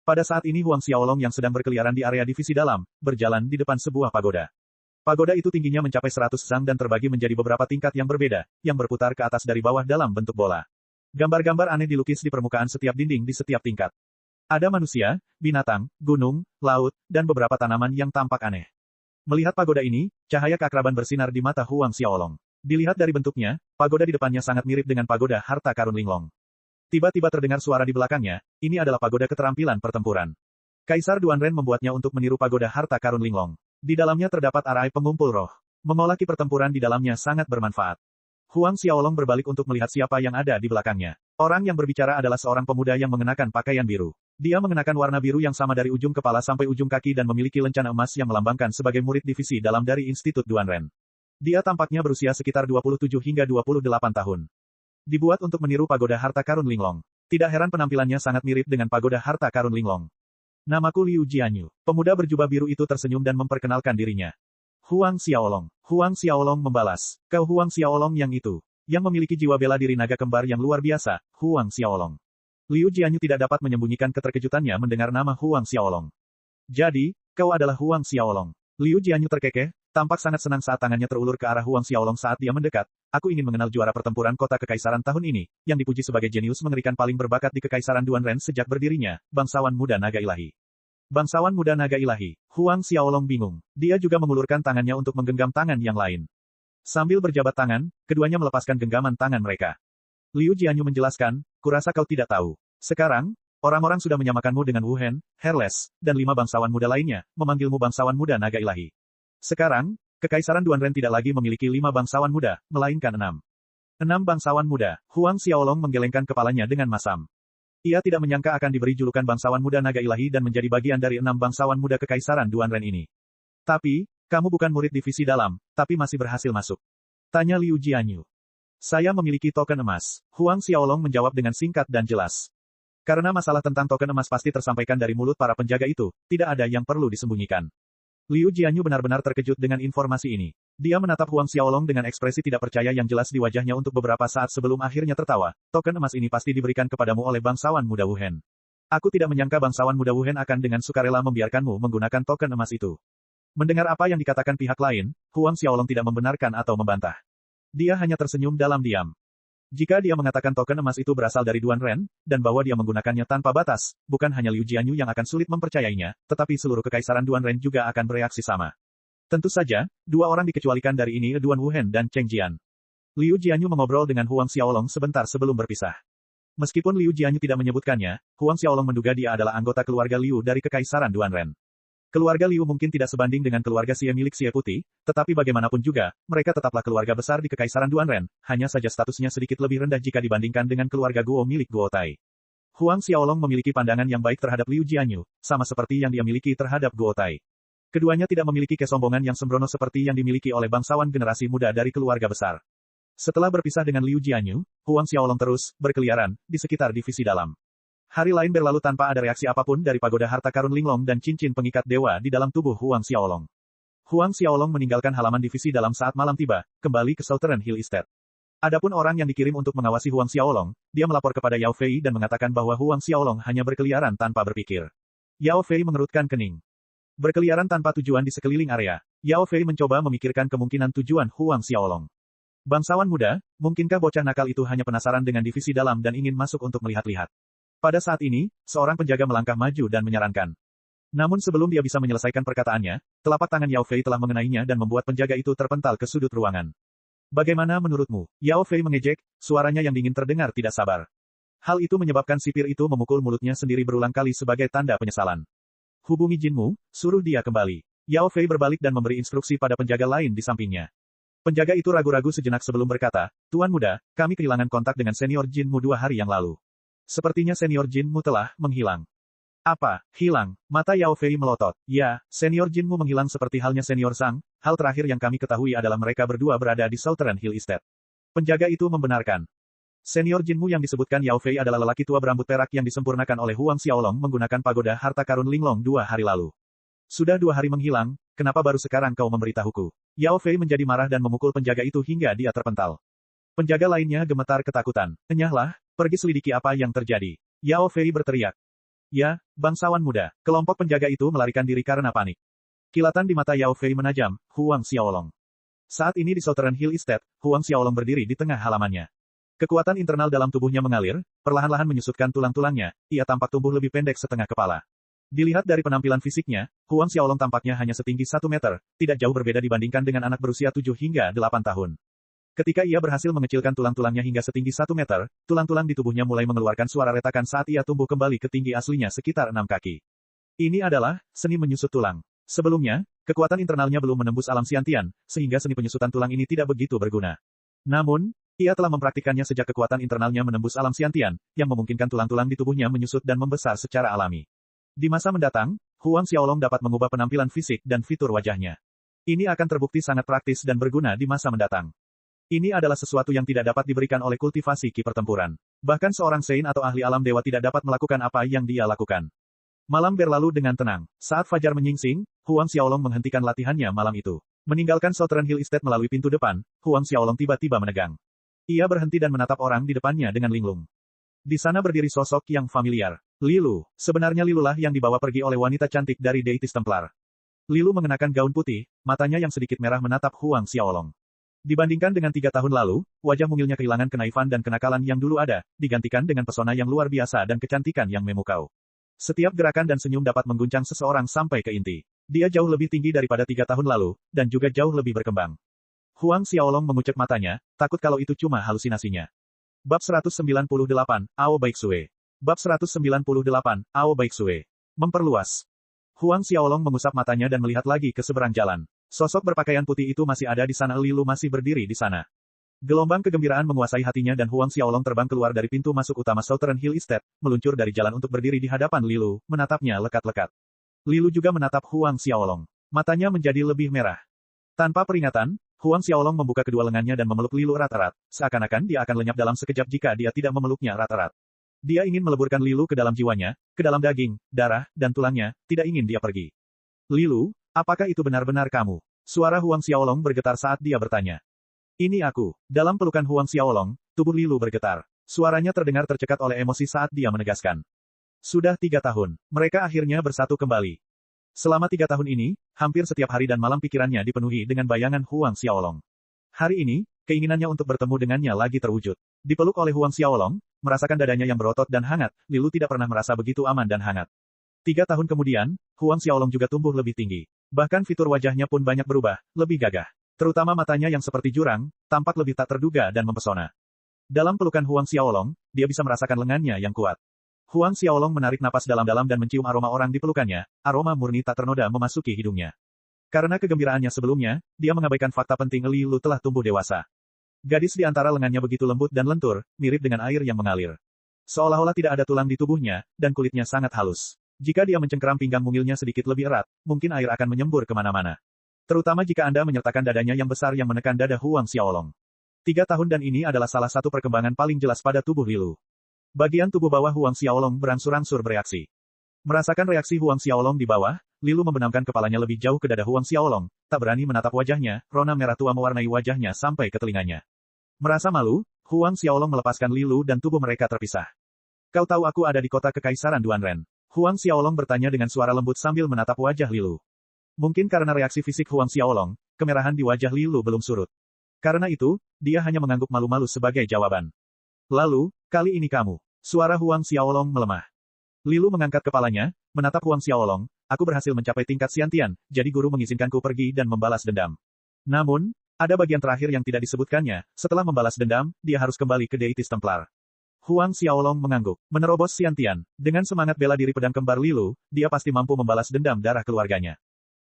Pada saat ini Huang Xiaolong yang sedang berkeliaran di area divisi dalam, berjalan di depan sebuah pagoda. Pagoda itu tingginya mencapai 100 zang dan terbagi menjadi beberapa tingkat yang berbeda, yang berputar ke atas dari bawah dalam bentuk bola. Gambar-gambar aneh dilukis di permukaan setiap dinding di setiap tingkat. Ada manusia, binatang, gunung, laut, dan beberapa tanaman yang tampak aneh. Melihat pagoda ini, cahaya keakraban bersinar di mata Huang Xiaolong. Dilihat dari bentuknya, pagoda di depannya sangat mirip dengan pagoda harta karun Linglong. Tiba-tiba terdengar suara di belakangnya, ini adalah pagoda keterampilan pertempuran. Kaisar Duan Ren membuatnya untuk meniru pagoda harta karun Linglong. Di dalamnya terdapat arai pengumpul roh. Mengolah ki pertempuran di dalamnya sangat bermanfaat. Huang Xiaolong berbalik untuk melihat siapa yang ada di belakangnya. Orang yang berbicara adalah seorang pemuda yang mengenakan pakaian biru. Dia mengenakan warna biru yang sama dari ujung kepala sampai ujung kaki dan memiliki lencana emas yang melambangkan sebagai murid divisi dalam dari Institut Duanren. Dia tampaknya berusia sekitar 27 hingga 28 tahun. Dibuat untuk meniru pagoda harta karun Linglong. Tidak heran penampilannya sangat mirip dengan pagoda harta karun Linglong. Namaku Liu Jianyu. Pemuda berjubah biru itu tersenyum dan memperkenalkan dirinya. Huang Xiaolong. Huang Xiaolong membalas. Kau Huang Xiaolong yang itu. Yang memiliki jiwa bela diri naga kembar yang luar biasa, Huang Xiaolong. Liu Jianyu tidak dapat menyembunyikan keterkejutannya mendengar nama Huang Xiaolong. Jadi, kau adalah Huang Xiaolong. Liu Jianyu terkekeh, tampak sangat senang saat tangannya terulur ke arah Huang Xiaolong saat dia mendekat. Aku ingin mengenal juara pertempuran kota kekaisaran tahun ini, yang dipuji sebagai jenius mengerikan paling berbakat di kekaisaran Duanren sejak berdirinya, bangsawan muda naga ilahi. Bangsawan muda naga ilahi. Huang Xiaolong bingung. Dia juga mengulurkan tangannya untuk menggenggam tangan yang lain. Sambil berjabat tangan, keduanya melepaskan genggaman tangan mereka. Liu Jianyu menjelaskan, kurasa kau tidak tahu. Sekarang, orang-orang sudah menyamakanmu dengan Wu Hen, Herles, dan 5 bangsawan muda lainnya, memanggilmu bangsawan muda naga ilahi. Sekarang, kekaisaran Duanren tidak lagi memiliki 5 bangsawan muda, melainkan 6. 6 bangsawan muda. Huang Xiaolong menggelengkan kepalanya dengan masam. Ia tidak menyangka akan diberi julukan bangsawan muda naga ilahi dan menjadi bagian dari 6 bangsawan muda kekaisaran Duanren ini. Tapi, kamu bukan murid divisi dalam, tapi masih berhasil masuk. Tanya Liu Jianyu. Saya memiliki token emas. Huang Xiaolong menjawab dengan singkat dan jelas. Karena masalah tentang token emas pasti tersampaikan dari mulut para penjaga itu, tidak ada yang perlu disembunyikan. Liu Jianyu benar-benar terkejut dengan informasi ini. Dia menatap Huang Xiaolong dengan ekspresi tidak percaya yang jelas di wajahnya untuk beberapa saat sebelum akhirnya tertawa. Token emas ini pasti diberikan kepadamu oleh bangsawan muda Wu Hen. Aku tidak menyangka bangsawan muda Wu Hen akan dengan sukarela membiarkanmu menggunakan token emas itu. Mendengar apa yang dikatakan pihak lain, Huang Xiaolong tidak membenarkan atau membantah. Dia hanya tersenyum dalam diam. Jika dia mengatakan token emas itu berasal dari Duanren, dan bahwa dia menggunakannya tanpa batas, bukan hanya Liu Jianyu yang akan sulit mempercayainya, tetapi seluruh kekaisaran Duanren juga akan bereaksi sama. Tentu saja, 2 orang dikecualikan dari ini Duan Wu Hen dan Cheng Jian. Liu Jianyu mengobrol dengan Huang Xiaolong sebentar sebelum berpisah. Meskipun Liu Jianyu tidak menyebutkannya, Huang Xiaolong menduga dia adalah anggota keluarga Liu dari kekaisaran Duanren. Keluarga Liu mungkin tidak sebanding dengan keluarga Xie milik Xie Putih, tetapi bagaimanapun juga, mereka tetaplah keluarga besar di kekaisaran Duanren, hanya saja statusnya sedikit lebih rendah jika dibandingkan dengan keluarga Guo milik Guo Tai. Huang Xiaolong memiliki pandangan yang baik terhadap Liu Jianyu, sama seperti yang dia miliki terhadap Guo Tai. Keduanya tidak memiliki kesombongan yang sembrono seperti yang dimiliki oleh bangsawan generasi muda dari keluarga besar. Setelah berpisah dengan Liu Jianyu, Huang Xiaolong terus berkeliaran di sekitar divisi dalam. Hari lain berlalu tanpa ada reaksi apapun dari pagoda harta karun Linglong dan cincin pengikat dewa di dalam tubuh Huang Xiaolong. Huang Xiaolong meninggalkan halaman divisi dalam saat malam tiba, kembali ke Southern Hill Estate. Adapun orang yang dikirim untuk mengawasi Huang Xiaolong, dia melapor kepada Yao Fei dan mengatakan bahwa Huang Xiaolong hanya berkeliaran tanpa berpikir. Yao Fei mengerutkan kening. Berkeliaran tanpa tujuan di sekeliling area, Yao Fei mencoba memikirkan kemungkinan tujuan Huang Xiaolong. Bangsawan muda, mungkinkah bocah nakal itu hanya penasaran dengan divisi dalam dan ingin masuk untuk melihat-lihat? Pada saat ini, seorang penjaga melangkah maju dan menyarankan. Namun sebelum dia bisa menyelesaikan perkataannya, telapak tangan Yao Fei telah mengenainya dan membuat penjaga itu terpental ke sudut ruangan. Bagaimana menurutmu? Yao Fei mengejek, suaranya yang dingin terdengar tidak sabar. Hal itu menyebabkan sipir itu memukul mulutnya sendiri berulang kali sebagai tanda penyesalan. Hubungi Jinmu, suruh dia kembali. Yao Fei berbalik dan memberi instruksi pada penjaga lain di sampingnya. Penjaga itu ragu-ragu sejenak sebelum berkata, Tuan muda, kami kehilangan kontak dengan senior Jinmu 2 hari yang lalu. Sepertinya senior Jinmu telah menghilang. Apa, hilang? Mata Yao Fei melotot. Ya, senior Jinmu menghilang seperti halnya senior Zhang. Hal terakhir yang kami ketahui adalah mereka berdua berada di Southern Hill Estate. Penjaga itu membenarkan. Senior Jinmu yang disebutkan Yao Fei adalah lelaki tua berambut perak yang disempurnakan oleh Huang Xiaolong menggunakan pagoda harta karun Linglong 2 hari lalu. Sudah 2 hari menghilang, kenapa baru sekarang kau memberitahuku? Yao Fei menjadi marah dan memukul penjaga itu hingga dia terpental. Penjaga lainnya gemetar ketakutan. Enyahlah, pergi selidiki apa yang terjadi. Yao Fei berteriak. Ya, bangsawan muda. Kelompok penjaga itu melarikan diri karena panik. Kilatan di mata Yao Fei menajam, Huang Xiaolong. Saat ini di Southern Hill Estate, Huang Xiaolong berdiri di tengah halamannya. Kekuatan internal dalam tubuhnya mengalir, perlahan-lahan menyusutkan tulang-tulangnya, ia tampak tumbuh lebih pendek setengah kepala. Dilihat dari penampilan fisiknya, Huang Xiaolong tampaknya hanya setinggi 1 meter, tidak jauh berbeda dibandingkan dengan anak berusia 7 hingga 8 tahun. Ketika ia berhasil mengecilkan tulang-tulangnya hingga setinggi 1 meter, tulang-tulang di tubuhnya mulai mengeluarkan suara retakan saat ia tumbuh kembali ke tinggi aslinya sekitar 6 kaki. Ini adalah seni menyusut tulang. Sebelumnya, Kekuatan internalnya belum menembus alam Xiantian, sehingga seni penyusutan tulang ini tidak begitu berguna. Namun, ia telah mempraktikkannya sejak kekuatan internalnya menembus alam Xiantian, yang memungkinkan tulang-tulang di tubuhnya menyusut dan membesar secara alami. Di masa mendatang, Huang Xiaolong dapat mengubah penampilan fisik dan fitur wajahnya. Ini akan terbukti sangat praktis dan berguna di masa mendatang. Ini adalah sesuatu yang tidak dapat diberikan oleh kultivasi ki pertempuran. Bahkan seorang Sein atau ahli alam dewa tidak dapat melakukan apa yang dia lakukan. Malam berlalu dengan tenang. Saat fajar menyingsing, Huang Xiaolong menghentikan latihannya malam itu. Meninggalkan Southern Hill Estate melalui pintu depan, Huang Xiaolong tiba-tiba menegang. Ia berhenti dan menatap orang di depannya dengan linglung. Di sana berdiri sosok yang familiar. Lilu. Sebenarnya Lilulah yang dibawa pergi oleh wanita cantik dari Deitis Templar. Lilu mengenakan gaun putih, matanya yang sedikit merah menatap Huang Xiaolong. Dibandingkan dengan 3 tahun lalu, wajah mungilnya kehilangan kenaifan dan kenakalan yang dulu ada, digantikan dengan pesona yang luar biasa dan kecantikan yang memukau. Setiap gerakan dan senyum dapat mengguncang seseorang sampai ke inti. Dia jauh lebih tinggi daripada 3 tahun lalu, dan juga jauh lebih berkembang. Huang Xiaolong mengucek matanya, takut kalau itu cuma halusinasinya. Bab 198, Ao Baiksue. Bab 198, Ao Baiksue. Memperluas. Huang Xiaolong mengusap matanya dan melihat lagi ke seberang jalan. Sosok berpakaian putih itu masih ada di sana. Lilu masih berdiri di sana. Gelombang kegembiraan menguasai hatinya dan Huang Xiaolong terbang keluar dari pintu masuk utama Southern Hill Estate, meluncur dari jalan untuk berdiri di hadapan Lilu, menatapnya lekat-lekat. Lilu juga menatap Huang Xiaolong. Matanya menjadi lebih merah. Tanpa peringatan, Huang Xiaolong membuka kedua lengannya dan memeluk Lilu erat-erat, seakan-akan dia akan lenyap dalam sekejap jika dia tidak memeluknya erat-erat. Dia ingin meleburkan Lilu ke dalam jiwanya, ke dalam daging, darah, dan tulangnya, tidak ingin dia pergi. Lilu, apakah itu benar-benar kamu? Suara Huang Xiaolong bergetar saat dia bertanya. Ini aku. Dalam pelukan Huang Xiaolong, tubuh Lilu bergetar. Suaranya terdengar tercekat oleh emosi saat dia menegaskan. Sudah 3 tahun, mereka akhirnya bersatu kembali. Selama 3 tahun ini, hampir setiap hari dan malam pikirannya dipenuhi dengan bayangan Huang Xiaolong. Hari ini, keinginannya untuk bertemu dengannya lagi terwujud. Dipeluk oleh Huang Xiaolong, merasakan dadanya yang berotot dan hangat, Lilu tidak pernah merasa begitu aman dan hangat. 3 tahun kemudian, Huang Xiaolong juga tumbuh lebih tinggi. Bahkan fitur wajahnya pun banyak berubah, lebih gagah. Terutama matanya yang seperti jurang, tampak lebih tak terduga dan mempesona. Dalam pelukan Huang Xiaolong, dia bisa merasakan lengannya yang kuat. Huang Xiaolong menarik napas dalam-dalam dan mencium aroma orang di pelukannya, aroma murni tak ternoda memasuki hidungnya. Karena kegembiraannya sebelumnya, dia mengabaikan fakta penting Lilu telah tumbuh dewasa. Gadis di antara lengannya begitu lembut dan lentur, mirip dengan air yang mengalir. Seolah-olah tidak ada tulang di tubuhnya, dan kulitnya sangat halus. Jika dia mencengkeram pinggang mungilnya sedikit lebih erat, mungkin air akan menyembur kemana-mana. Terutama jika Anda menyertakan dadanya yang besar yang menekan dada Huang Xiaolong. 3 tahun dan ini adalah salah satu perkembangan paling jelas pada tubuh Lilu. Bagian tubuh bawah Huang Xiaolong berangsur-angsur bereaksi. Merasakan reaksi Huang Xiaolong di bawah, Lilu membenamkan kepalanya lebih jauh ke dada Huang Xiaolong, tak berani menatap wajahnya, rona merah tua mewarnai wajahnya sampai ke telinganya. Merasa malu, Huang Xiaolong melepaskan Lilu dan tubuh mereka terpisah. Kau tahu aku ada di kota Kekaisaran Duanren? Huang Xiaolong bertanya dengan suara lembut sambil menatap wajah Lilu. Mungkin karena reaksi fisik Huang Xiaolong, kemerahan di wajah Lilu belum surut. Karena itu, dia hanya mengangguk malu-malu sebagai jawaban. Lalu, kali ini kamu. Suara Huang Xiaolong melemah. Lilu mengangkat kepalanya, menatap Huang Xiaolong, aku berhasil mencapai tingkat Xiantian, jadi guru mengizinkanku pergi dan membalas dendam. Namun, ada bagian terakhir yang tidak disebutkannya, setelah membalas dendam, dia harus kembali ke Deitis Templar. Huang Xiaolong mengangguk, menerobos Xiantian. Dengan semangat bela diri pedang kembar Lilu, dia pasti mampu membalas dendam darah keluarganya.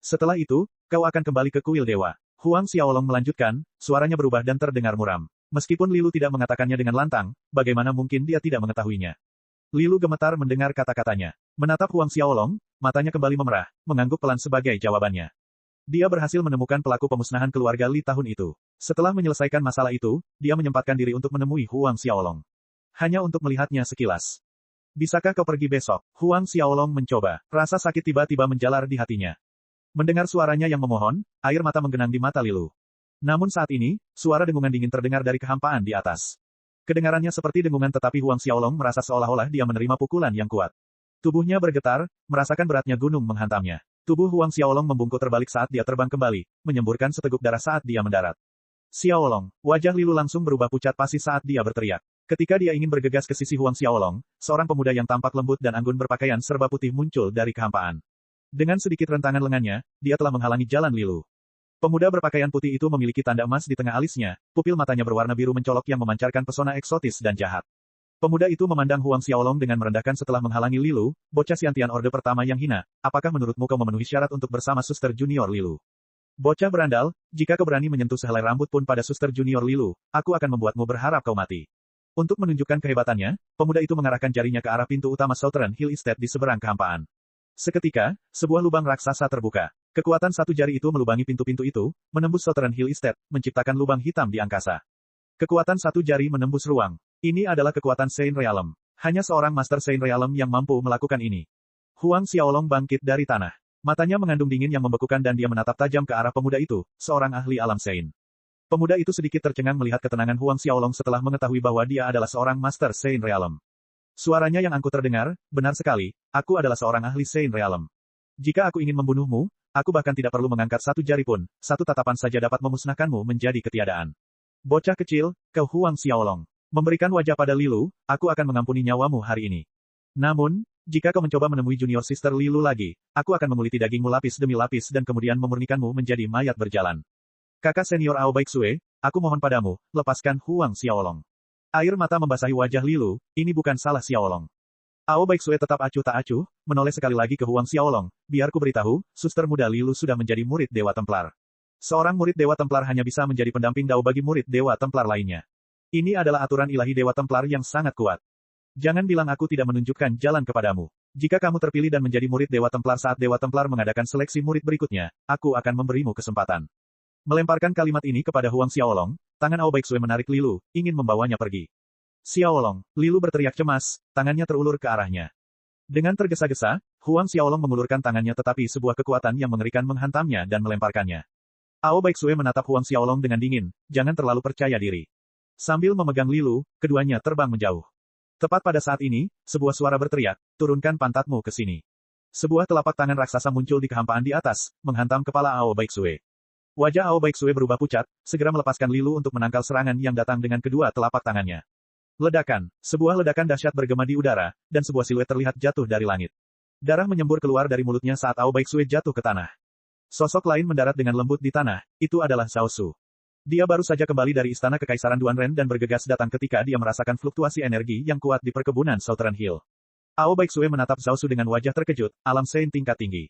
Setelah itu, kau akan kembali ke kuil dewa. Huang Xiaolong melanjutkan, suaranya berubah dan terdengar muram. Meskipun Lilu tidak mengatakannya dengan lantang, bagaimana mungkin dia tidak mengetahuinya. Lilu gemetar mendengar kata-katanya. Menatap Huang Xiaolong, matanya kembali memerah, mengangguk pelan sebagai jawabannya. Dia berhasil menemukan pelaku pemusnahan keluarga Li tahun itu. Setelah menyelesaikan masalah itu, dia menyempatkan diri untuk menemui Huang Xiaolong. Hanya untuk melihatnya sekilas. Bisakah kau pergi besok? Huang Xiaolong mencoba. Rasa sakit tiba-tiba menjalar di hatinya. Mendengar suaranya yang memohon, air mata menggenang di mata Lilu. Namun saat ini, suara dengungan dingin terdengar dari kehampaan di atas. Kedengarannya seperti dengungan tetapi Huang Xiaolong merasa seolah-olah dia menerima pukulan yang kuat. Tubuhnya bergetar, merasakan beratnya gunung menghantamnya. Tubuh Huang Xiaolong membungkuk terbalik saat dia terbang kembali, menyemburkan seteguk darah saat dia mendarat. Xiaolong, wajah Lilu langsung berubah pucat pasi saat dia berteriak. Ketika dia ingin bergegas ke sisi Huang Xiaolong, seorang pemuda yang tampak lembut dan anggun berpakaian serba putih muncul dari kehampaan. Dengan sedikit rentangan lengannya, dia telah menghalangi jalan Lilu. Pemuda berpakaian putih itu memiliki tanda emas di tengah alisnya, pupil matanya berwarna biru mencolok yang memancarkan pesona eksotis dan jahat. Pemuda itu memandang Huang Xiaolong dengan merendahkan setelah menghalangi Lilu, bocah Xiantian Orde pertama yang hina. Apakah menurutmu kau memenuhi syarat untuk bersama Suster Junior Lilu? Bocah berandal, jika kau berani menyentuh sehelai rambut pun pada Suster Junior Lilu, aku akan membuatmu berharap kau mati. Untuk menunjukkan kehebatannya, pemuda itu mengarahkan jarinya ke arah pintu utama Southern Hill Estate di seberang kehampaan. Seketika, sebuah lubang raksasa terbuka. Kekuatan satu jari itu melubangi pintu-pintu itu, menembus Southern Hill Estate, menciptakan lubang hitam di angkasa. Kekuatan satu jari menembus ruang. Ini adalah kekuatan Saint Realm. Hanya seorang Master Saint Realm yang mampu melakukan ini. Huang Xiaolong bangkit dari tanah. Matanya mengandung dingin yang membekukan dan dia menatap tajam ke arah pemuda itu, seorang ahli alam Saint. Pemuda itu sedikit tercengang melihat ketenangan Huang Xiaolong setelah mengetahui bahwa dia adalah seorang Master Saint Realm. Suaranya yang aku terdengar, benar sekali, aku adalah seorang ahli Saint Realm. Jika aku ingin membunuhmu, aku bahkan tidak perlu mengangkat satu jari pun, satu tatapan saja dapat memusnahkanmu menjadi ketiadaan. Bocah kecil, kau Huang Xiaolong. Memberikan wajah pada Lilu, aku akan mengampuni nyawamu hari ini. Namun, jika kau mencoba menemui junior sister Lilu lagi, aku akan menguliti dagingmu lapis demi lapis dan kemudian memurnikanmu menjadi mayat berjalan. Kakak senior Ao Baixue, aku mohon padamu, lepaskan Huang Xiaolong. Air mata membasahi wajah Lilu, ini bukan salah Xiaolong. Ao Baixue tetap acuh tak acuh, menoleh sekali lagi ke Huang Xiaolong, biar ku beritahu, suster muda Lilu sudah menjadi murid Dewa Templar. Seorang murid Dewa Templar hanya bisa menjadi pendamping Dao bagi murid Dewa Templar lainnya. Ini adalah aturan ilahi Dewa Templar yang sangat kuat. Jangan bilang aku tidak menunjukkan jalan kepadamu. Jika kamu terpilih dan menjadi murid Dewa Templar saat Dewa Templar mengadakan seleksi murid berikutnya, aku akan memberimu kesempatan. Melemparkan kalimat ini kepada Huang Xiaolong, tangan Ao Baixue menarik Lilu, ingin membawanya pergi. Xiaolong, Lilu berteriak cemas, tangannya terulur ke arahnya. Dengan tergesa-gesa, Huang Xiaolong mengulurkan tangannya tetapi sebuah kekuatan yang mengerikan menghantamnya dan melemparkannya. Ao Baixue menatap Huang Xiaolong dengan dingin, jangan terlalu percaya diri. Sambil memegang Lilu, keduanya terbang menjauh. Tepat pada saat ini, sebuah suara berteriak, turunkan pantatmu ke sini. Sebuah telapak tangan raksasa muncul di kehampaan di atas, menghantam kepala Ao Baixue. Wajah Ao Baixue berubah pucat, segera melepaskan Lilu untuk menangkal serangan yang datang dengan kedua telapak tangannya. Ledakan, sebuah ledakan dahsyat bergema di udara, dan sebuah siluet terlihat jatuh dari langit. Darah menyembur keluar dari mulutnya saat Ao Baixue jatuh ke tanah. Sosok lain mendarat dengan lembut di tanah, itu adalah Zhao Su. Dia baru saja kembali dari istana kekaisaran Duanren dan bergegas datang ketika dia merasakan fluktuasi energi yang kuat di perkebunan Southern Hill. Ao Baixue menatap Zhao Su dengan wajah terkejut, alam Saint tingkat tinggi.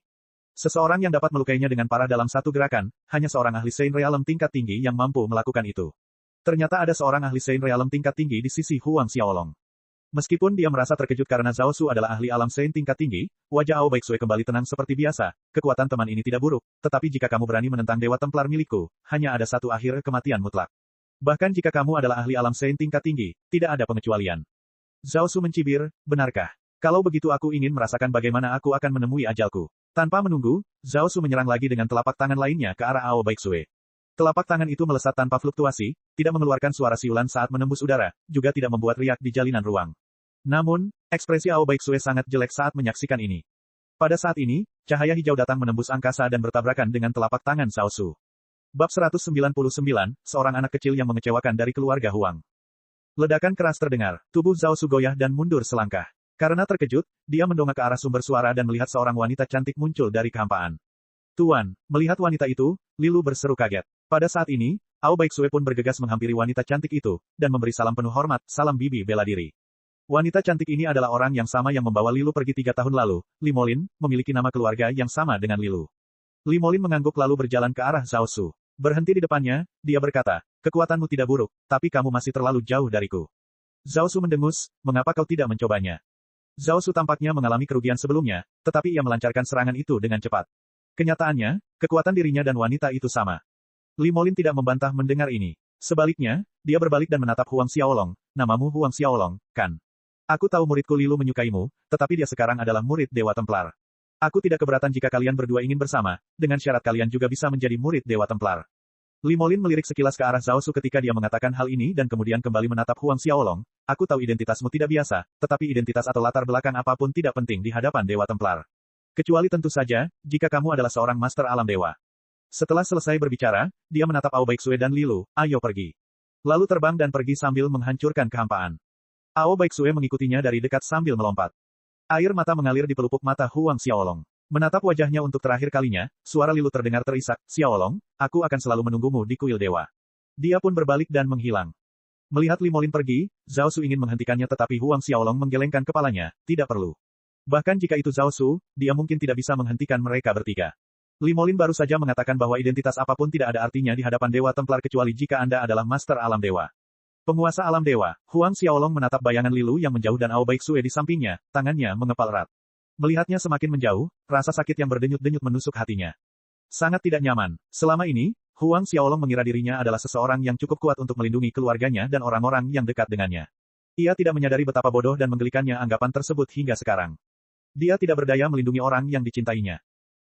Seseorang yang dapat melukainya dengan parah dalam satu gerakan, hanya seorang ahli Saint Realm tingkat tinggi yang mampu melakukan itu. Ternyata ada seorang ahli Saint Realm tingkat tinggi di sisi Huang Xiaolong. Meskipun dia merasa terkejut karena Zhao Su adalah ahli alam Saint tingkat tinggi, wajah Ao Baixue kembali tenang seperti biasa, kekuatan teman ini tidak buruk, tetapi jika kamu berani menentang Dewa Templar milikku, hanya ada satu akhir kematian mutlak. Bahkan jika kamu adalah ahli alam Saint tingkat tinggi, tidak ada pengecualian. Zhao Su mencibir, benarkah? Kalau begitu aku ingin merasakan bagaimana aku akan menemui ajalku. Tanpa menunggu, Zhao Su menyerang lagi dengan telapak tangan lainnya ke arah Ao Baixue. Telapak tangan itu melesat tanpa fluktuasi, tidak mengeluarkan suara siulan saat menembus udara, juga tidak membuat riak di jalinan ruang. Namun, ekspresi Ao Baixue sangat jelek saat menyaksikan ini. Pada saat ini, cahaya hijau datang menembus angkasa dan bertabrakan dengan telapak tangan Zhao Su. Bab 199, seorang anak kecil yang mengecewakan dari keluarga Huang. Ledakan keras terdengar, tubuh Zhao Su goyah dan mundur selangkah. Karena terkejut, dia mendongak ke arah sumber suara dan melihat seorang wanita cantik muncul dari kehampaan. Tuan, melihat wanita itu, Lilu berseru kaget. Pada saat ini, Ao Baixue pun bergegas menghampiri wanita cantik itu, dan memberi salam penuh hormat, salam bibi bela diri. Wanita cantik ini adalah orang yang sama yang membawa Lilu pergi 3 tahun lalu, Li Molin, memiliki nama keluarga yang sama dengan Lilu. Li Molin mengangguk lalu berjalan ke arah Zhao Su. Berhenti di depannya, dia berkata, kekuatanmu tidak buruk, tapi kamu masih terlalu jauh dariku. Zhao Su mendengus, mengapa kau tidak mencobanya? Zhao Su tampaknya mengalami kerugian sebelumnya, tetapi ia melancarkan serangan itu dengan cepat. Kenyataannya, kekuatan dirinya dan wanita itu sama. Li Molin tidak membantah mendengar ini. Sebaliknya, dia berbalik dan menatap Huang Xiaolong, namamu Huang Xiaolong, kan? Aku tahu muridku Lilu menyukaimu, tetapi dia sekarang adalah murid Dewa Templar. Aku tidak keberatan jika kalian berdua ingin bersama, dengan syarat kalian juga bisa menjadi murid Dewa Templar. Li Molin melirik sekilas ke arah Zhao Su ketika dia mengatakan hal ini dan kemudian kembali menatap Huang Xiaolong. Aku tahu identitasmu tidak biasa, tetapi identitas atau latar belakang apapun tidak penting di hadapan Dewa Templar. Kecuali tentu saja, jika kamu adalah seorang master alam dewa. Setelah selesai berbicara, dia menatap Ao Baixue dan Lilu, ayo pergi. Lalu terbang dan pergi sambil menghancurkan kehampaan. Ao Baixue mengikutinya dari dekat sambil melompat. Air mata mengalir di pelupuk mata Huang Xiaolong. Menatap wajahnya untuk terakhir kalinya, suara Lilu terdengar terisak, Xiaolong, aku akan selalu menunggumu di kuil dewa. Dia pun berbalik dan menghilang. Melihat Li Molin pergi, Zhao Su ingin menghentikannya tetapi Huang Xiaolong menggelengkan kepalanya, tidak perlu. Bahkan jika itu Zhao Su, dia mungkin tidak bisa menghentikan mereka bertiga. Li Molin baru saja mengatakan bahwa identitas apapun tidak ada artinya di hadapan Dewa Templar kecuali jika Anda adalah Master Alam Dewa. Penguasa Alam Dewa, Huang Xiaolong menatap bayangan Lilu yang menjauh dan Ao Baiksue di sampingnya, tangannya mengepal erat. Melihatnya semakin menjauh, rasa sakit yang berdenyut-denyut menusuk hatinya. Sangat tidak nyaman. Selama ini, Huang Xiaolong mengira dirinya adalah seseorang yang cukup kuat untuk melindungi keluarganya dan orang-orang yang dekat dengannya. Ia tidak menyadari betapa bodoh dan menggelikannya anggapan tersebut hingga sekarang. Dia tidak berdaya melindungi orang yang dicintainya.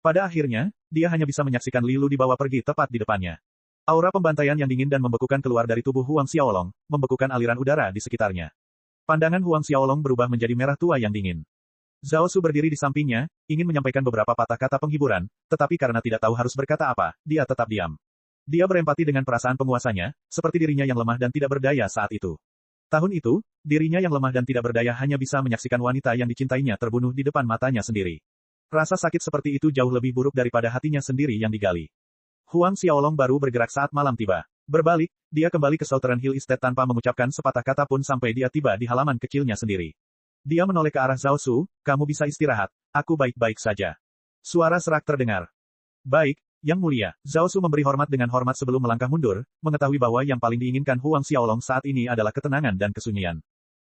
Pada akhirnya, dia hanya bisa menyaksikan Lilu dibawa pergi tepat di depannya. Aura pembantaian yang dingin dan membekukan keluar dari tubuh Huang Xiaolong, membekukan aliran udara di sekitarnya. Pandangan Huang Xiaolong berubah menjadi merah tua yang dingin. Zhao Su berdiri di sampingnya, ingin menyampaikan beberapa patah kata penghiburan, tetapi karena tidak tahu harus berkata apa, dia tetap diam. Dia berempati dengan perasaan penguasanya, seperti dirinya yang lemah dan tidak berdaya saat itu. Tahun itu, dirinya yang lemah dan tidak berdaya hanya bisa menyaksikan wanita yang dicintainya terbunuh di depan matanya sendiri. Rasa sakit seperti itu jauh lebih buruk daripada hatinya sendiri yang digali. Huang Xiaolong baru bergerak saat malam tiba. Berbalik, dia kembali ke Southern Hill Estate tanpa mengucapkan sepatah kata pun sampai dia tiba di halaman kecilnya sendiri. Dia menoleh ke arah Zhao Su, kamu bisa istirahat, aku baik-baik saja. Suara serak terdengar. Baik, Yang Mulia, Zhao Su memberi hormat dengan hormat sebelum melangkah mundur, mengetahui bahwa yang paling diinginkan Huang Xiaolong saat ini adalah ketenangan dan kesunyian.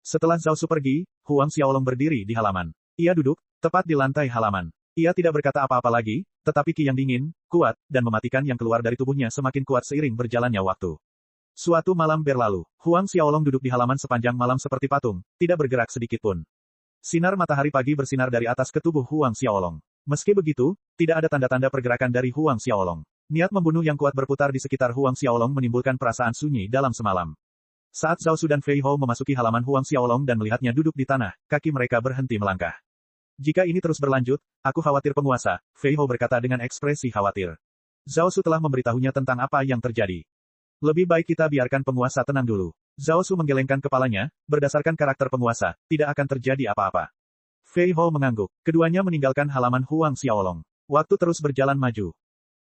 Setelah Zhao Su pergi, Huang Xiaolong berdiri di halaman. Ia duduk, tepat di lantai halaman. Ia tidak berkata apa-apa lagi, tetapi ki yang dingin, kuat, dan mematikan yang keluar dari tubuhnya semakin kuat seiring berjalannya waktu. Suatu malam berlalu, Huang Xiaolong duduk di halaman sepanjang malam seperti patung, tidak bergerak sedikit pun. Sinar matahari pagi bersinar dari atas ke tubuh Huang Xiaolong. Meski begitu, tidak ada tanda-tanda pergerakan dari Huang Xiaolong. Niat membunuh yang kuat berputar di sekitar Huang Xiaolong menimbulkan perasaan sunyi dalam semalam. Saat Zhao Su dan Fei Hou memasuki halaman Huang Xiaolong dan melihatnya duduk di tanah, kaki mereka berhenti melangkah. Jika ini terus berlanjut, aku khawatir penguasa, Fei Hou berkata dengan ekspresi khawatir. Zhao Su telah memberitahunya tentang apa yang terjadi. Lebih baik kita biarkan penguasa tenang dulu. Zhao Su menggelengkan kepalanya, berdasarkan karakter penguasa, tidak akan terjadi apa-apa. Fei Hou mengangguk. Keduanya meninggalkan halaman Huang Xiaolong. Waktu terus berjalan maju.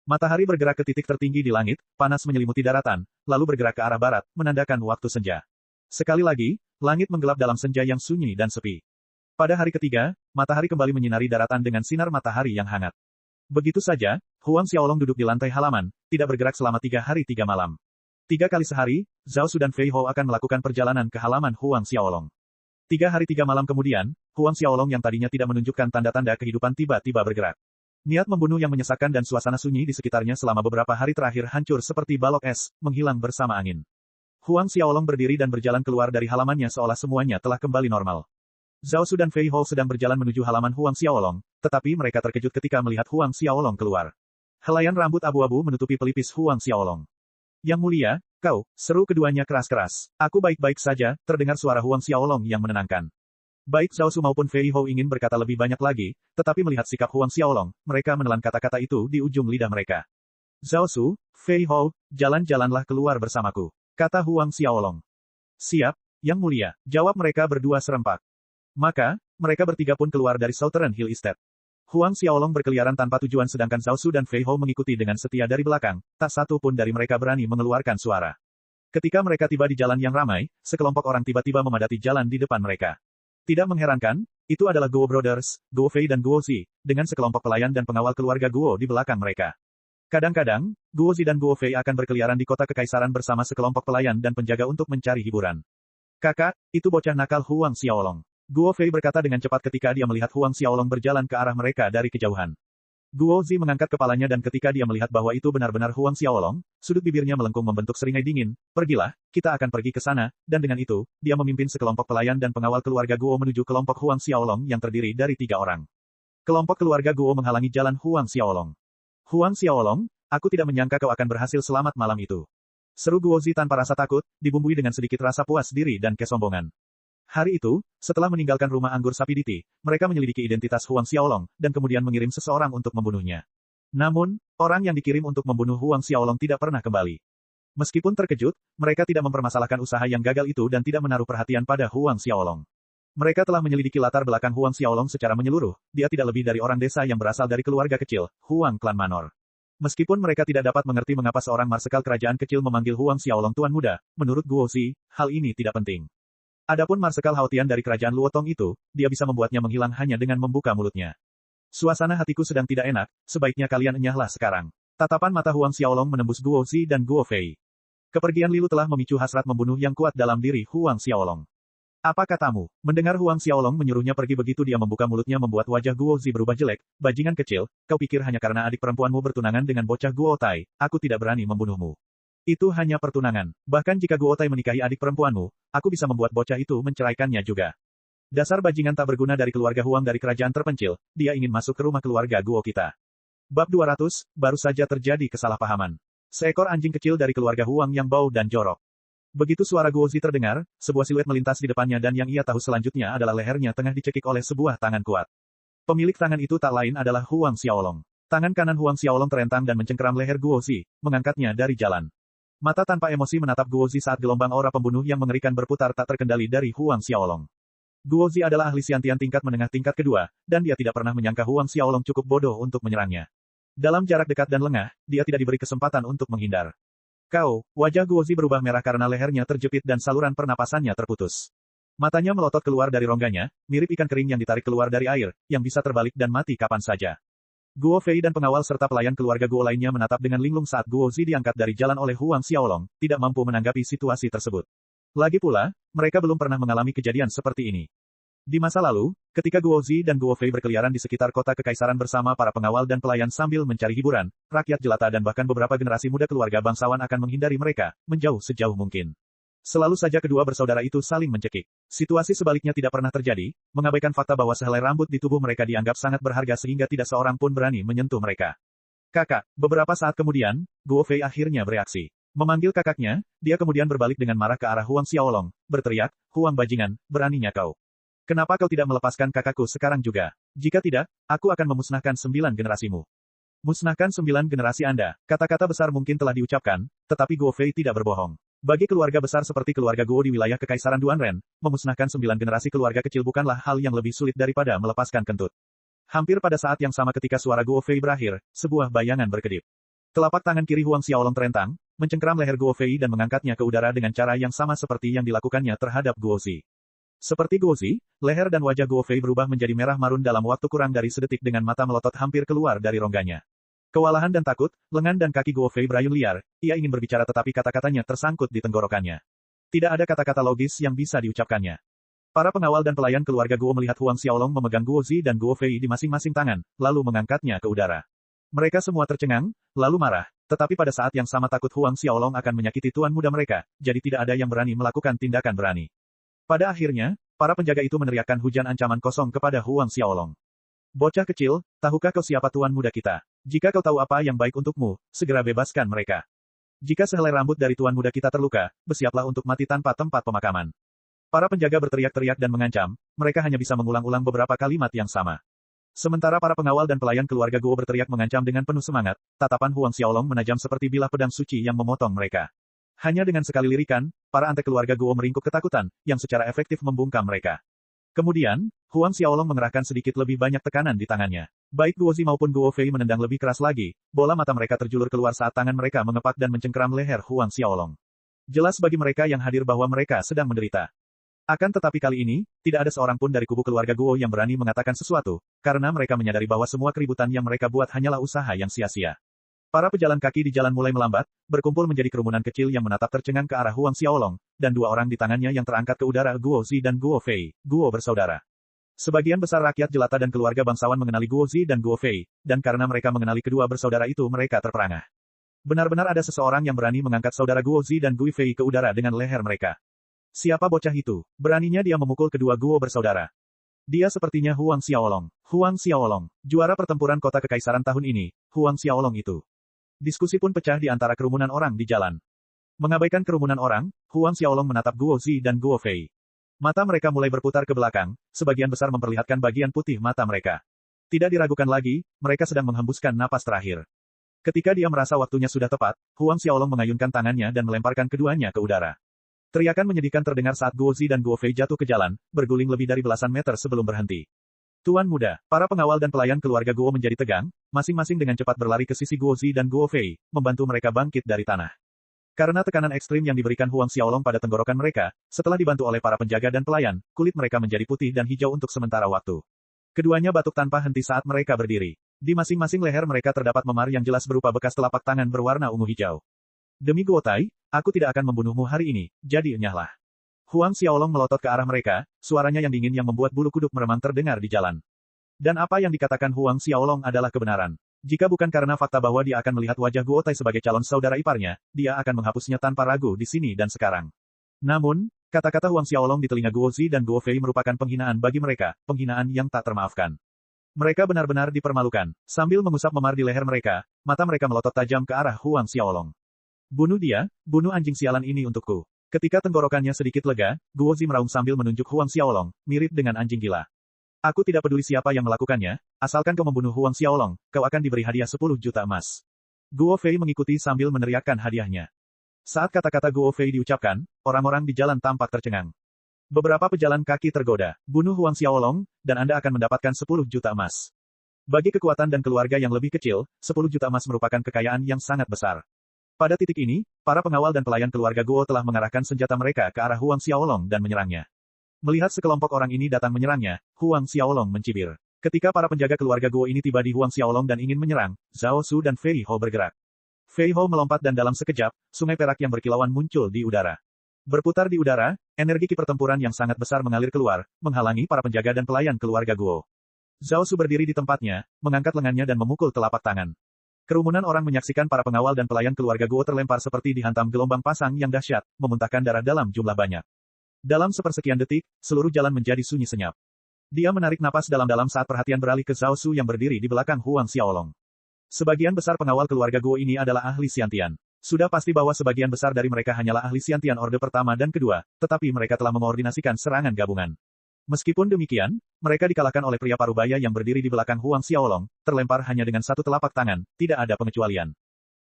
Matahari bergerak ke titik tertinggi di langit, panas menyelimuti daratan, lalu bergerak ke arah barat, menandakan waktu senja. Sekali lagi, langit menggelap dalam senja yang sunyi dan sepi. Pada hari ketiga, matahari kembali menyinari daratan dengan sinar matahari yang hangat. Begitu saja, Huang Xiaolong duduk di lantai halaman, tidak bergerak selama 3 hari 3 malam. 3 kali sehari, Zhao Su dan Fei Hou akan melakukan perjalanan ke halaman Huang Xiaolong. 3 hari 3 malam kemudian, Huang Xiaolong yang tadinya tidak menunjukkan tanda-tanda kehidupan tiba-tiba bergerak. Niat membunuh yang menyesakkan dan suasana sunyi di sekitarnya selama beberapa hari terakhir hancur seperti balok es, menghilang bersama angin. Huang Xiaolong berdiri dan berjalan keluar dari halamannya seolah semuanya telah kembali normal. Zhao Su dan Fei Hou sedang berjalan menuju halaman Huang Xiaolong, tetapi mereka terkejut ketika melihat Huang Xiaolong keluar. Helaian rambut abu-abu menutupi pelipis Huang Xiaolong. Yang Mulia, kau, seru keduanya keras-keras. Aku baik-baik saja, terdengar suara Huang Xiaolong yang menenangkan. Baik Zhao Su maupun Fei Hou ingin berkata lebih banyak lagi, tetapi melihat sikap Huang Xiaolong, mereka menelan kata-kata itu di ujung lidah mereka. Zhao Su, Fei Hou, jalan-jalanlah keluar bersamaku, kata Huang Xiaolong. Siap, Yang Mulia, jawab mereka berdua serempak. Maka, mereka bertiga pun keluar dari Southern Hill Estate. Huang Xiaolong berkeliaran tanpa tujuan sedangkan Zhao Su dan Fei Hou mengikuti dengan setia dari belakang, tak satu pun dari mereka berani mengeluarkan suara. Ketika mereka tiba di jalan yang ramai, sekelompok orang tiba-tiba memadati jalan di depan mereka. Tidak mengherankan, itu adalah Guo Brothers, Guo Fei dan Guo Zi, dengan sekelompok pelayan dan pengawal keluarga Guo di belakang mereka. Kadang-kadang, Guo Zi dan Guo Fei akan berkeliaran di kota kekaisaran bersama sekelompok pelayan dan penjaga untuk mencari hiburan. Kakak, itu bocah nakal Huang Xiaolong. Guo Fei berkata dengan cepat ketika dia melihat Huang Xiaolong berjalan ke arah mereka dari kejauhan. Guo Zi mengangkat kepalanya dan ketika dia melihat bahwa itu benar-benar Huang Xiaolong, sudut bibirnya melengkung membentuk seringai dingin. Pergilah, kita akan pergi ke sana, dan dengan itu, dia memimpin sekelompok pelayan dan pengawal keluarga Guo menuju kelompok Huang Xiaolong yang terdiri dari 3 orang. Kelompok keluarga Guo menghalangi jalan Huang Xiaolong. Huang Xiaolong, aku tidak menyangka kau akan berhasil selamat malam itu. Seru Guo Zi tanpa rasa takut, dibumbui dengan sedikit rasa puas diri dan kesombongan. Hari itu, setelah meninggalkan rumah anggur Sapiditi, mereka menyelidiki identitas Huang Xiaolong, dan kemudian mengirim seseorang untuk membunuhnya. Namun, orang yang dikirim untuk membunuh Huang Xiaolong tidak pernah kembali. Meskipun terkejut, mereka tidak mempermasalahkan usaha yang gagal itu dan tidak menaruh perhatian pada Huang Xiaolong. Mereka telah menyelidiki latar belakang Huang Xiaolong secara menyeluruh, dia tidak lebih dari orang desa yang berasal dari keluarga kecil, Huang Klan Manor. Meskipun mereka tidak dapat mengerti mengapa seorang marsekal kerajaan kecil memanggil Huang Xiaolong Tuan Muda, menurut Guo Zi, hal ini tidak penting. Adapun marsekal Haotian dari kerajaan Luotong itu, dia bisa membuatnya menghilang hanya dengan membuka mulutnya. Suasana hatiku sedang tidak enak, sebaiknya kalian enyahlah sekarang. Tatapan mata Huang Xiaolong menembus Guo Zi dan Guo Fei. Kepergian Lilu telah memicu hasrat membunuh yang kuat dalam diri Huang Xiaolong. Apa katamu? Mendengar Huang Xiaolong menyuruhnya pergi begitu dia membuka mulutnya membuat wajah Guo Zi berubah jelek. Bajingan kecil, kau pikir hanya karena adik perempuanmu bertunangan dengan bocah Guo Tai, aku tidak berani membunuhmu. Itu hanya pertunangan. Bahkan jika Guo Tai menikahi adik perempuanmu, aku bisa membuat bocah itu menceraikannya juga. Dasar bajingan tak berguna dari keluarga Huang dari kerajaan terpencil, dia ingin masuk ke rumah keluarga Guo kita. Bab 200, baru saja terjadi kesalahpahaman. Seekor anjing kecil dari keluarga Huang yang bau dan jorok. Begitu suara Guo Zi terdengar, sebuah siluet melintas di depannya dan yang ia tahu selanjutnya adalah lehernya tengah dicekik oleh sebuah tangan kuat. Pemilik tangan itu tak lain adalah Huang Xiaolong. Tangan kanan Huang Xiaolong terentang dan mencengkeram leher Guo Zi, mengangkatnya dari jalan. Mata tanpa emosi menatap Guo Zi saat gelombang aura pembunuh yang mengerikan berputar tak terkendali dari Huang Xiaolong. Guo Zi adalah ahli Xiantian tingkat menengah tingkat kedua, dan dia tidak pernah menyangka Huang Xiaolong cukup bodoh untuk menyerangnya. Dalam jarak dekat dan lengah, dia tidak diberi kesempatan untuk menghindar. Kau, wajah Guo Zi berubah merah karena lehernya terjepit dan saluran pernapasannya terputus. Matanya melotot keluar dari rongganya, mirip ikan kering yang ditarik keluar dari air, yang bisa terbalik dan mati kapan saja. Guo Fei dan pengawal serta pelayan keluarga Guo lainnya menatap dengan linglung saat Guo Zi diangkat dari jalan oleh Huang Xiaolong, tidak mampu menanggapi situasi tersebut. Lagi pula, mereka belum pernah mengalami kejadian seperti ini. Di masa lalu, ketika Guo Zi dan Guo Fei berkeliaran di sekitar kota kekaisaran bersama para pengawal dan pelayan sambil mencari hiburan, rakyat jelata dan bahkan beberapa generasi muda keluarga bangsawan akan menghindari mereka, menjauh sejauh mungkin. Selalu saja kedua bersaudara itu saling mencekik. Situasi sebaliknya tidak pernah terjadi, mengabaikan fakta bahwa sehelai rambut di tubuh mereka dianggap sangat berharga sehingga tidak seorang pun berani menyentuh mereka. Kakak, beberapa saat kemudian, Guo Fei akhirnya bereaksi. Memanggil kakaknya, dia kemudian berbalik dengan marah ke arah Huang Xiaolong, berteriak, Huang bajingan, beraninya kau. Kenapa kau tidak melepaskan kakakku sekarang juga? Jika tidak, aku akan memusnahkan 9 generasimu. Musnahkan 9 generasi Anda. Kata-kata besar mungkin telah diucapkan, tetapi Guo Fei tidak berbohong. Bagi keluarga besar seperti keluarga Guo di wilayah Kekaisaran Duanren, memusnahkan 9 generasi keluarga kecil bukanlah hal yang lebih sulit daripada melepaskan kentut. Hampir pada saat yang sama ketika suara Guo Fei berakhir, sebuah bayangan berkedip. Telapak tangan kiri Huang Xiaolong terentang, mencengkeram leher Guo Fei dan mengangkatnya ke udara dengan cara yang sama seperti yang dilakukannya terhadap Guo Zi. Seperti Guo Zi, leher dan wajah Guo Fei berubah menjadi merah marun dalam waktu kurang dari sedetik dengan mata melotot hampir keluar dari rongganya. Kewalahan dan takut, lengan dan kaki Guo Fei berayun liar, ia ingin berbicara tetapi kata-katanya tersangkut di tenggorokannya. Tidak ada kata-kata logis yang bisa diucapkannya. Para pengawal dan pelayan keluarga Guo melihat Huang Xiaolong memegang Guo Zi dan Guo Fei di masing-masing tangan, lalu mengangkatnya ke udara. Mereka semua tercengang, lalu marah, tetapi pada saat yang sama takut Huang Xiaolong akan menyakiti tuan muda mereka, jadi tidak ada yang berani melakukan tindakan berani. Pada akhirnya, para penjaga itu meneriakkan hujan ancaman kosong kepada Huang Xiaolong. Bocah kecil, tahukah kau siapa tuan muda kita? Jika kau tahu apa yang baik untukmu, segera bebaskan mereka. Jika sehelai rambut dari tuan muda kita terluka, bersiaplah untuk mati tanpa tempat pemakaman. Para penjaga berteriak-teriak dan mengancam, mereka hanya bisa mengulang-ulang beberapa kalimat yang sama. Sementara para pengawal dan pelayan keluarga Guo berteriak mengancam dengan penuh semangat, tatapan Huang Xiaolong menajam seperti bilah pedang suci yang memotong mereka. Hanya dengan sekali lirikan, para antek keluarga Guo meringkuk ketakutan, yang secara efektif membungkam mereka. Kemudian, Huang Xiaolong mengerahkan sedikit lebih banyak tekanan di tangannya. Baik Guo Zi maupun Guo Fei menendang lebih keras lagi, bola mata mereka terjulur keluar saat tangan mereka mengepak dan mencengkeram leher Huang Xiaolong. Jelas bagi mereka yang hadir bahwa mereka sedang menderita. Akan tetapi kali ini, tidak ada seorang pun dari kubu keluarga Guo yang berani mengatakan sesuatu, karena mereka menyadari bahwa semua keributan yang mereka buat hanyalah usaha yang sia-sia. Para pejalan kaki di jalan mulai melambat, berkumpul menjadi kerumunan kecil yang menatap tercengang ke arah Huang Xiaolong, dan dua orang di tangannya yang terangkat ke udara Guo Zi dan Guo Fei, Guo bersaudara. Sebagian besar rakyat jelata dan keluarga bangsawan mengenali Guo Zi dan Guo Fei, dan karena mereka mengenali kedua bersaudara itu mereka terperangah. Benar-benar ada seseorang yang berani mengangkat saudara Guo Zi dan Guo Fei ke udara dengan leher mereka. Siapa bocah itu? Beraninya dia memukul kedua Guo bersaudara. Dia sepertinya Huang Xiaolong. Huang Xiaolong, juara pertempuran kota kekaisaran tahun ini, Huang Xiaolong itu. Diskusi pun pecah di antara kerumunan orang di jalan. Mengabaikan kerumunan orang, Huang Xiaolong menatap Guo Zi dan Guo Fei. Mata mereka mulai berputar ke belakang, sebagian besar memperlihatkan bagian putih mata mereka. Tidak diragukan lagi, mereka sedang menghembuskan napas terakhir. Ketika dia merasa waktunya sudah tepat, Huang Xiaolong mengayunkan tangannya dan melemparkan keduanya ke udara. Teriakan menyedihkan terdengar saat Guo Zi dan Guo Fei jatuh ke jalan, berguling lebih dari belasan meter sebelum berhenti. Tuan muda, para pengawal dan pelayan keluarga Guo menjadi tegang, masing-masing dengan cepat berlari ke sisi Guo Zi dan Guo Fei, membantu mereka bangkit dari tanah. Karena tekanan ekstrim yang diberikan Huang Xiaolong pada tenggorokan mereka, setelah dibantu oleh para penjaga dan pelayan, kulit mereka menjadi putih dan hijau untuk sementara waktu. Keduanya batuk tanpa henti saat mereka berdiri. Di masing-masing leher mereka terdapat memar yang jelas berupa bekas telapak tangan berwarna ungu hijau. Demi Guo Tai, aku tidak akan membunuhmu hari ini, jadi enyahlah. Huang Xiaolong melotot ke arah mereka, suaranya yang dingin yang membuat bulu kuduk meremang terdengar di jalan. Dan apa yang dikatakan Huang Xiaolong adalah kebenaran. Jika bukan karena fakta bahwa dia akan melihat wajah Guo Tai sebagai calon saudara iparnya, dia akan menghapusnya tanpa ragu di sini dan sekarang. Namun, kata-kata Huang Xiaolong di telinga Guo Zi dan Guo Fei merupakan penghinaan bagi mereka, penghinaan yang tak termaafkan. Mereka benar-benar dipermalukan. Sambil mengusap memar di leher mereka, mata mereka melotot tajam ke arah Huang Xiaolong. Bunuh dia, bunuh anjing sialan ini untukku. Ketika tenggorokannya sedikit lega, Guo Zi meraung sambil menunjuk Huang Xiaolong, mirip dengan anjing gila. Aku tidak peduli siapa yang melakukannya, asalkan kau membunuh Huang Xiaolong, kau akan diberi hadiah 10 juta emas. Guo Fei mengikuti sambil meneriakkan hadiahnya. Saat kata-kata Guo Fei diucapkan, orang-orang di jalan tampak tercengang. Beberapa pejalan kaki tergoda, bunuh Huang Xiaolong, dan Anda akan mendapatkan 10 juta emas. Bagi kekuatan dan keluarga yang lebih kecil, 10 juta emas merupakan kekayaan yang sangat besar. Pada titik ini, para pengawal dan pelayan keluarga Guo telah mengarahkan senjata mereka ke arah Huang Xiaolong dan menyerangnya. Melihat sekelompok orang ini datang menyerangnya, Huang Xiaolong mencibir. Ketika para penjaga keluarga Guo ini tiba di Huang Xiaolong dan ingin menyerang, Zhao Su dan Fei Hou bergerak. Fei Hou melompat dan dalam sekejap, sungai perak yang berkilauan muncul di udara. Berputar di udara, energi ki pertempuran yang sangat besar mengalir keluar, menghalangi para penjaga dan pelayan keluarga Guo. Zhao Su berdiri di tempatnya, mengangkat lengannya dan memukul telapak tangan. Kerumunan orang menyaksikan para pengawal dan pelayan keluarga Guo terlempar seperti dihantam gelombang pasang yang dahsyat, memuntahkan darah dalam jumlah banyak. Dalam sepersekian detik, seluruh jalan menjadi sunyi senyap. Dia menarik napas dalam-dalam saat perhatian beralih ke Zhao Su yang berdiri di belakang Huang Xiaolong. Sebagian besar pengawal keluarga Guo ini adalah ahli Xiantian. Sudah pasti bahwa sebagian besar dari mereka hanyalah ahli Xiantian Orde pertama dan kedua, tetapi mereka telah mengordinasikan serangan gabungan. Meskipun demikian, mereka dikalahkan oleh pria parubaya yang berdiri di belakang Huang Xiaolong, terlempar hanya dengan satu telapak tangan, tidak ada pengecualian.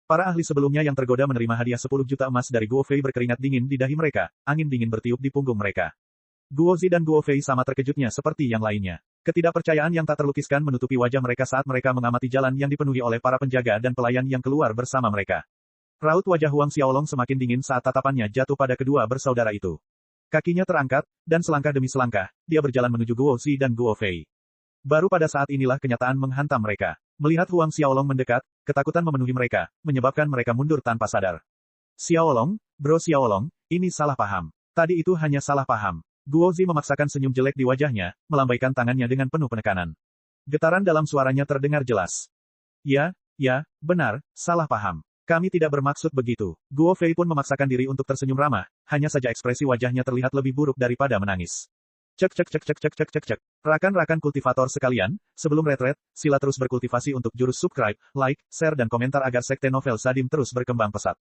Para ahli sebelumnya yang tergoda menerima hadiah 10 juta emas dari Guo Fei berkeringat dingin di dahi mereka, angin dingin bertiup di punggung mereka. Guo Zi dan Guo Fei sama terkejutnya seperti yang lainnya. Ketidakpercayaan yang tak terlukiskan menutupi wajah mereka saat mereka mengamati jalan yang dipenuhi oleh para penjaga dan pelayan yang keluar bersama mereka. Raut wajah Huang Xiaolong semakin dingin saat tatapannya jatuh pada kedua bersaudara itu. Kakinya terangkat, dan selangkah demi selangkah, dia berjalan menuju Guo Zi dan Guo Fei. Baru pada saat inilah kenyataan menghantam mereka. Melihat Huang Xiaolong mendekat, ketakutan memenuhi mereka, menyebabkan mereka mundur tanpa sadar. Xiaolong, bro Xiaolong, ini salah paham. Tadi itu hanya salah paham. Guo Zi memaksakan senyum jelek di wajahnya, melambaikan tangannya dengan penuh penekanan. Getaran dalam suaranya terdengar jelas. Ya, benar, salah paham. Kami tidak bermaksud begitu. Guo Fei pun memaksakan diri untuk tersenyum ramah, hanya saja ekspresi wajahnya terlihat lebih buruk daripada menangis. Cek. Rakan-rakan kultivator sekalian, sebelum retret, sila terus berkultivasi untuk jurus subscribe, like, share dan komentar agar sekte novel Sadim terus berkembang pesat.